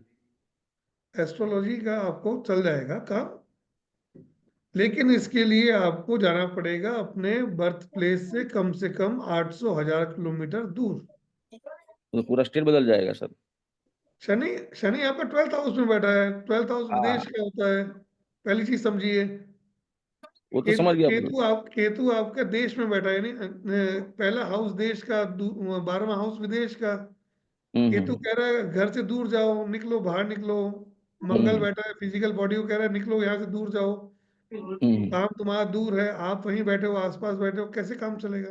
एस्ट्रोलॉजी का आपको चल जाएगा काम, लेकिन इसके लिए आपको जाना पड़ेगा अपने बर्थ प्लेस से कम 800 1000 किलोमीटर दूर। तो पूरा स्टेट बदल जाएगा सर। शनि शनि आपका 12th हाउस में बैठा है। 12th हाउस हाँ, विदेश का होता है, पहली चीज समझिए। वो तो केतु समझ गया अपने। केतु आपके देश में बैठा है, नहीं पहला हाउस देश का, 12वां हाउस विदेश का। केतु हम्म। कह रहा है घर से दूर जाओ, निकलो, बाहर निकलो। मंगल हम्म। बैठा है फिजिकल बॉडी को, कह रहा है निकलो यहाँ से दूर जाओ। हम्म। काम तुम्हारा दूर है, आप वहीं बैठे हो, आसपास बैठे हो, कैसे काम चलेगा?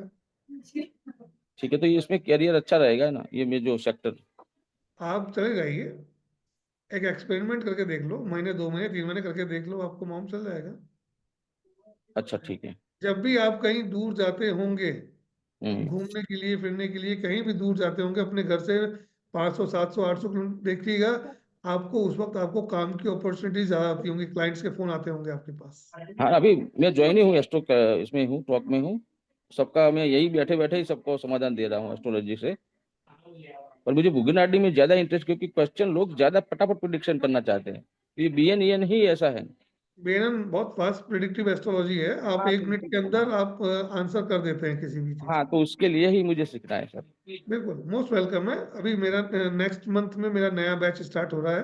ठीक है, तो ये इसमें कैरियर अच्छा रहेगा ना, ये में जो सेक्टर? आप चले जाइए, एक एक्सपेरिमेंट करके देख लो, महीने 2 महीने 3 महीने करके देख लो, आपको मालूम चल जाएगा। अच्छा ठीक है। जब भी आप कहीं दूर जाते होंगे, हम्म। घूमने के लिए, फिरने के लिए, कहीं भी दूर जाते होंगे अपने घर से, 500 700 800 किलोमीटर, देखिएगा आपको उस वक्त आपको काम की अपॉर्चुनिटी ज्यादा आती होंगी, क्लाइंट्स के फोन आते होंगे आपके पास। हाँ, अभी मैं ज्वाइन ही हूँ एस्ट्रो इसमें हूँ, टॉक में हूँ। सबका मैं यही बैठे बैठे ही सबको समाधान दे रहा हूँ एस्ट्रोलॉजी से। और मुझे बुगिनाडी में ज्यादा इंटरेस्ट, क्योंकि क्वेश्चन लोग ज्यादा फटाफट प्रिडिक्शन करना चाहते हैं। ये बीएन ही ऐसा है। बेनन बहुत फास्ट प्रिडिक्टिव एस्ट्रोलॉजी है, आप 1 मिनट के अंदर आप आंसर कर देते हैं किसी भी चीज। हाँ, तो उसके लिए ही मुझे सीखना है सर। बिल्कुल, मोस्ट वेलकम है। अभी मेरा नेक्स्ट मंथ में मेरा नया बैच स्टार्ट हो रहा है,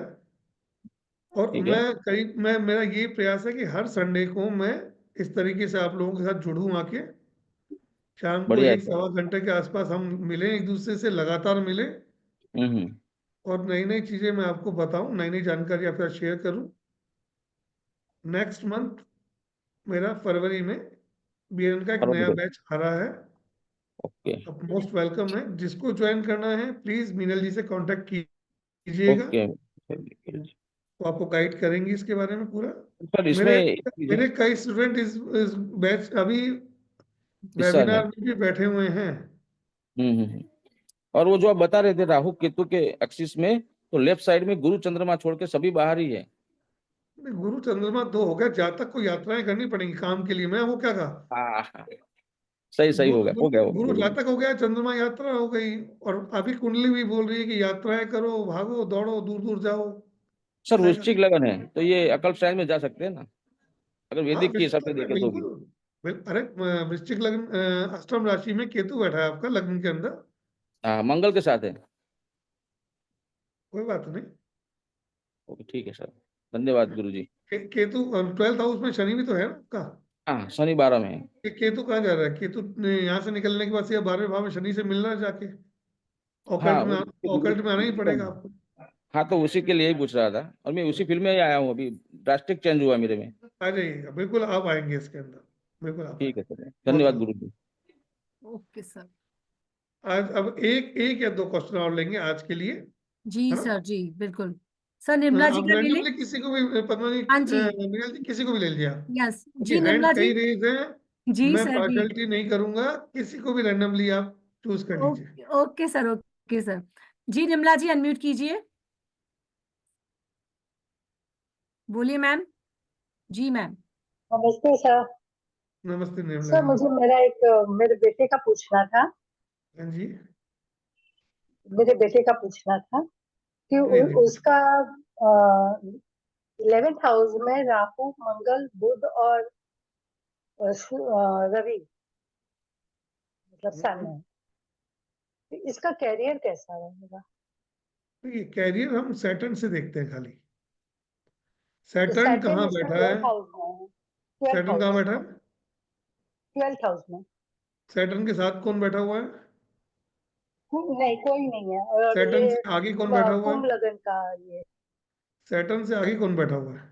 और ठीक है। मैं मेरा ये प्रयास है कि हर संडे को मैं इस तरीके से आप लोगों के साथ जुड़ूं आके। शाम को बढ़िया है एक सर। सवा घंटे के आसपास हम मिलें, एक दूसरे से लगातार मिलें, हम्म। और नई नई चीजें मैं आपको बताऊं, नई नई जानकारी आपके साथ शेयर करूं। नेक्स्ट मंथ मेरा फरवरी में बीएन का एक फरवरी नया को। बैच आ रहा है। ओके। अब मोस्ट वेलकम है, जिसको ज्वाइन करना है प्लीज मीनल जी से कांटेक्ट कीजिएगा, ओके तो आपको गाइड करेंगी इसके बारे में पूरा। सर, इसमें मेरे एक चीज है। मेरे कई स्टूडेंट इस बैच अभी इस साल है। वेबिनार में भी बैठे हुए हैं। हम्म। और वो जो आप बता रहे थे राहु केतु के एक्सिस में, तो लेफ्ट साइड में गुरु चंद्रमा छोड़ के सभी बाहर ही है। गुरु चंद्रमा 2 हो गया, जातक को यात्राएं करनी पड़ेंगी काम के लिए, मैं वो क्या कहा? हाँ हाँ, सही सही गुरु हो गया गुरु, वो गुरु गुरु जी। जातक हो गया, चंद्रमा यात्रा हो गई। और अभी कुंडली भी बोल रही है कि यात्राएं करो, भागो दौड़ो, दूर दूर जाओ। सर आएगा। वृश्चिक लगन है, तो ये अकल्प साइड में जा सकते हैं ना, अगर हाँ, वैदिक के हिसाब से वृश्चिक में देखें तो भी? बिल्कुल। अरे वृश्चिक लग्न, अष्टम राशि में केतु बैठा है आपका लग्न के अंदर। हाँ, मंगल के साथ है। कोई बात नहीं। ओके ठीक है सर। धन्यवाद गुरु जी। केतु 12th हाउस में शनि भी तो है ना आपका। हाँ, शनि 12 में है। केतु कहाँ जा रहा है? केतु ने यहाँ से निकलने के बाद सीधा 12वें भाव में शनि से मिलना है जाके। हाँ, ऑकल्ट में आना ही पड़ेगा आपको। हाँ, तो उसी के लिए ही पूछ रहा था, और मैं उसी फील्ड में ही आया हूँ अभी। ड्रास्टिक चेंज हुआ मेरे में। आ जाइएगा, बिल्कुल आप आएंगे इसके अंदर, बिल्कुल आप ठीक है आएंगे। सर, बहुत धन्यवाद बहुत गुरु जी। Okay sir. आज अब एक एक या दो क्वेश्चन और लेंगे आज के लिए, जी है ना? सर, जी बिल्कुल। सर निर्मला जी आप का ले लें। रैंडमली किसी को भी, पद्मा जी, हाँ जी। मीनल जी, किसी को भी ले लिया, यस क्योंकि जी हैंड निर्मला जी। कई रेज है। जी मैं सर जी। पार्शलिटी नहीं करूंगा, किसी को भी रैंडमली आप चूज कर लीजिए। Okay okay sir, okay sir. जी निर्मला जी अनम्यूट कीजिए, बोलिए मैम। जी मैम। नमस्ते सर। नमस्ते निर्मला सर जी। मुझे मेरे बेटे का पूछना था। हाँ जी। मेरे बेटे का पूछना था कि जी जी। उसका 11th हाउस में राहु मंगल बुध और रवि मतलब सन है, तो इसका कैरियर कैसा रहेगा? ये कैरियर हम सैटर्न से देखते हैं खाली। सैटर्न सैटर्न कहाँ इसका बैठा है? 12th हाउस में है। 12th सैटर्न कहाँ हाउस। बैठा है? 12th हाउस में। सैटर्न के साथ कौन बैठा हुआ है? नहीं, कोई नहीं है। और सैटर्न ये से आगे कौन बैठा हुआ कुंभ है? लगन का ये सैटर्न से आगे कौन बैठा हुआ है?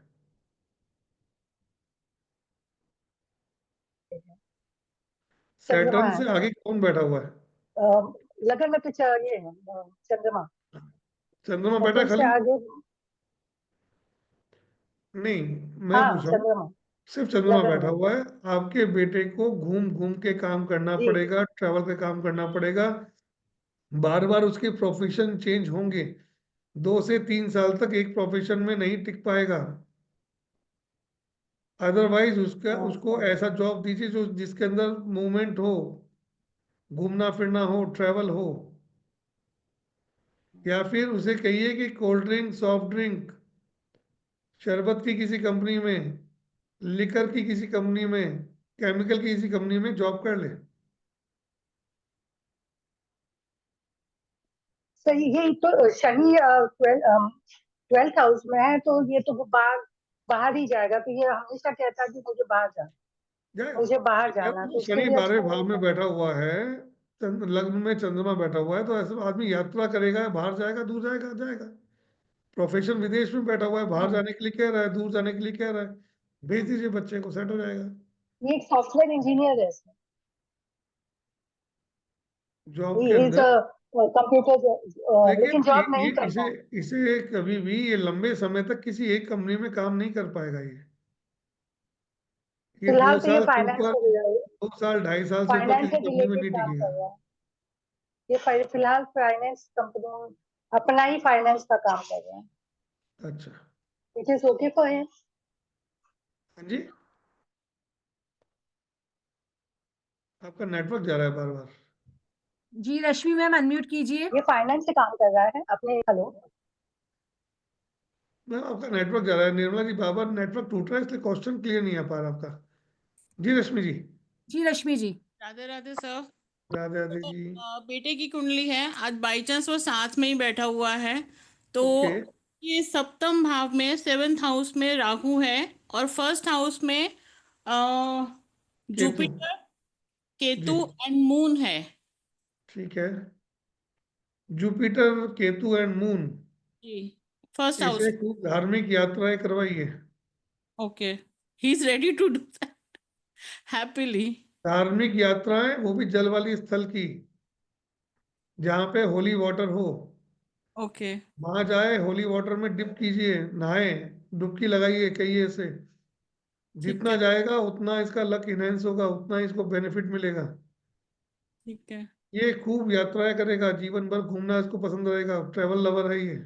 चंद्रमा सैटर्न है। से आगे कौन बैठा हुआ है? लगन में पीछे ये है चंद्रमा। चंद्रमा बैठा है सैटर्न से खाली? आगे। नहीं, मैं हाँ पूछ रहा हूँ, चंद्रमा सिर्फ चंद्रमा लगन बैठा में। हुआ है। आपके बेटे को घूम घूम के काम करना जी पड़ेगा, ट्रैवल के काम करना पड़ेगा, बार बार उसके प्रोफेशन चेंज होंगे। 2 से 3 साल तक एक प्रोफेशन में नहीं टिक पाएगा। अदरवाइज उसको अच्छा। ऐसा जॉब दीजिए जो जिसके अंदर मूवमेंट हो, घूमना फिरना हो, ट्रैवल हो। या फिर उसे कहिए कि कोल्ड ड्रिंक, सॉफ्ट ड्रिंक, शरबत की किसी कंपनी में, लिकर की किसी कंपनी में, केमिकल की किसी कंपनी में जॉब कर ले। सही, यही तो शनि 12th हाउस में है, तो ये तो बाहर बाहर ही जाएगा। तो ये हमेशा कहता है कि मुझे बाहर जाना, जाएगा। मुझे बाहर जब जाना, तो उसके शनि लिए 12वें अच्छा भाव नहीं में है। बैठा हुआ है, लग्न में चंद्रमा बैठा हुआ है, तो ऐसा आदमी यात्रा करेगा, बाहर जाएगा, दूर जाएगा जाएगा। प्रोफेशन विदेश में बैठा हुआ है, बाहर हाँ, जाने के लिए कह रहा है, दूर जाने के लिए कह रहा है, भेज दीजिए बच्चे को, सेट हो जाएगा। ये एक सॉफ्टवेयर इंजीनियर है। जॉब के ही इज अंदर। कंप्यूटर, लेकिन लेकिन जॉब नहीं इसे करना। इसे कभी भी ये लंबे समय तक किसी एक कंपनी में काम नहीं कर पाएगा। ये दो फिलहाल तो ये साल से ऊपर, 2 साल 2.5 साल से ऊपर फाइनेंस किसी से कंपनी में रिलेटेड नहीं काम टिकेगा। कर रहा है। ये फिलहाल फाइनेंस कंपनी, अपना ही फाइनेंस का काम कर रहा है। अच्छा। It is okay for him. हाँ जी, आपका नेटवर्क जा रहा है बार बार। जी रश्मि मैम अनम्यूट कीजिए। ये फाइनेंस से काम कर रहा है अपने। हेलो, मैम आपका नेटवर्क जा रहा है। निर्मला जी, बार बार नेटवर्क टूट रहा है, इसलिए क्वेश्चन क्लियर नहीं आ पा रहा आपका। जी रश्मि जी। जी रश्मि जी। राधे राधे सर। राधे राधे तो जी। बेटे की कुंडली है, आज बाई चांस वो साथ में ही बैठा हुआ है। तो ओके। ये सप्तम भाव में 7th हाउस में राहु है, और फर्स्ट हाउस में केतु। जुपिटर, जी केतु एंड मून है। ठीक है। Jupiter, Ketu and moon. जी, फर्स्ट हाउस। इसे खूब धार्मिक यात्राएं करवाइए। Okay, he is ready to do that happily. धार्मिक यात्राएं, वो भी जल वाली स्थल की, जहाँ पे होली वाटर हो। ओके वहां जाए, होली वाटर में डिप कीजिए, नहाए, डुबकी लगाइए कहिए से। ठीक जितना है जाएगा उतना इसका लक इनहेंस होगा, उतना इसको बेनिफिट मिलेगा। ठीक है। ये खूब यात्राएं करेगा, जीवन भर घूमना इसको पसंद रहेगा, ट्रेवल लवर है ये।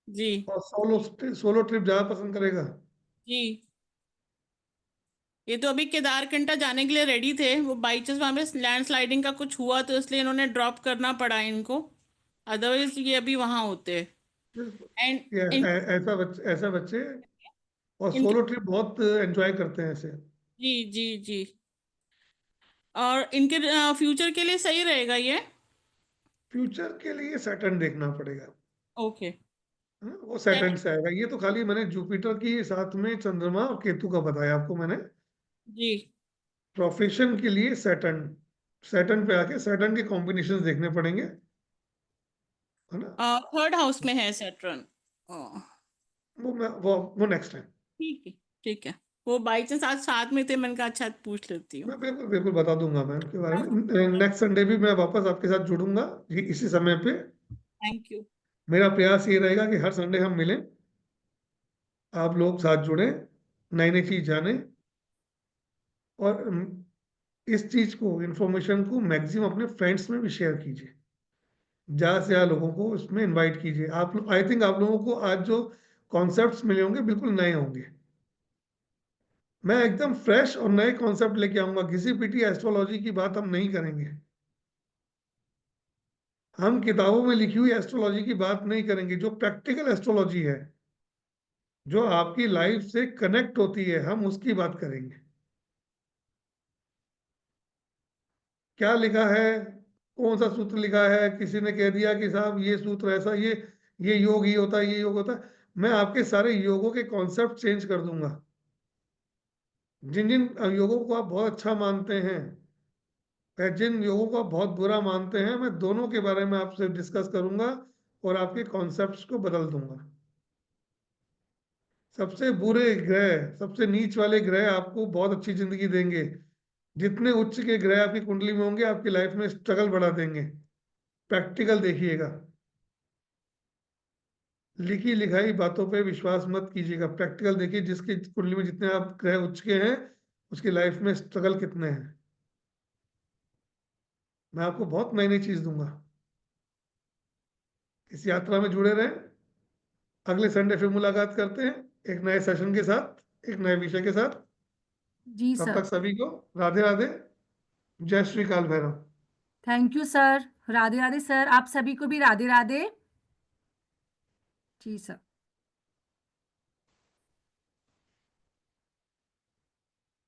जी और सोलो सोलो ट्रिप ज्यादा पसंद करेगा। जी, ये तो अभी केदारकंठा जाने के लिए रेडी थे, वो बाई चांस वहां पे लैंड स्लाइडिंग का कुछ हुआ, तो इसलिए इन्होंने ड्रॉप करना पड़ा इनको, अदरवाइज ये अभी वहां होते। एंड ये इन, ऐसा बच्चे और इनके सोलो ट्रिप बहुत एंजॉय करते हैं ऐसे। जी जी जी, और इनके फ्यूचर के लिए सही रहेगा ये। फ्यूचर के लिए सैटर्न देखना पड़ेगा। ओके। हाँ, वो सैटर्न से आएगा। ये तो खाली मैंने जुपिटर की साथ में चंद्रमा और केतु का बताया आपको मैंने। जी प्रोफेशन के लिए सैटर्न, सैटर्न पे आके सैटर्न के कॉम्बिनेशंस देखने पड़ेंगे, है ना। थर्ड हाउस में है सैटर्न। वो नेक्स्ट टाइम। ठीक है ठीक है, वो बाई चांस आज साथ में थे, मैंने कहा अच्छा पूछ लेती हूँ। मैं बिल्कुल बिल्कुल बता दूंगा मैं उनके बारे में। नेक्स्ट संडे भी मैं वापस आपके साथ जुड़ूंगा, इसी समय पे। Thank you. मेरा प्रयास ये रहेगा कि हर संडे हम मिलें, आप लोग साथ जुड़ें, नई नई चीज जानें, और इस चीज को, इंफॉर्मेशन को मैक्सिमम अपने फ्रेंड्स में भी शेयर कीजिए। ज्यादा से ज्यादा लोगों को इसमें इनवाइट कीजिए। आप, आई थिंक आप लोगों को आज जो कॉन्सेप्ट्स मिले होंगे बिल्कुल नए होंगे। मैं एकदम फ्रेश और नए कॉन्सेप्ट लेके आऊंगा। किसी पीटी एस्ट्रोलॉजी की बात हम नहीं करेंगे। हम किताबों में लिखी हुई एस्ट्रोलॉजी की बात नहीं करेंगे। जो प्रैक्टिकल एस्ट्रोलॉजी है, जो आपकी लाइफ से कनेक्ट होती है, हम उसकी बात करेंगे। क्या लिखा है, कौन सा सूत्र लिखा है, किसी ने कह दिया कि साहब ये सूत्र ऐसा, ये योग ही होता है, ये योग होता है, मैं आपके सारे योगों के कॉन्सेप्ट चेंज कर दूंगा। जिन जिन योगों को आप बहुत अच्छा मानते हैं, या जिन योगों को आप बहुत बुरा मानते हैं, मैं दोनों के बारे में आपसे डिस्कस करूंगा और आपके कॉन्सेप्ट्स को बदल दूंगा। सबसे बुरे ग्रह, सबसे नीच वाले ग्रह आपको बहुत अच्छी जिंदगी देंगे। जितने उच्च के ग्रह आपकी कुंडली में होंगे आपकी लाइफ में स्ट्रगल बढ़ा देंगे। प्रैक्टिकल देखिएगा, लिखी लिखाई बातों पे विश्वास मत कीजिएगा, प्रैक्टिकल देखिए। जिसकी कुंडली में जितने आप ग्रह उच्च के हैं उसकी लाइफ में स्ट्रगल कितने हैं। मैं आपको बहुत नई नई चीज दूंगा। इस यात्रा में जुड़े रहें। अगले संडे फिर मुलाकात करते हैं एक नए सेशन के साथ, एक नए विषय के साथ। जी तब सर। तक सभी को राधे राधे, जय श्री काल Bhairav. Thank you sir. Radhe Radhe sir, आप सभी को भी राधे राधे। जी सर।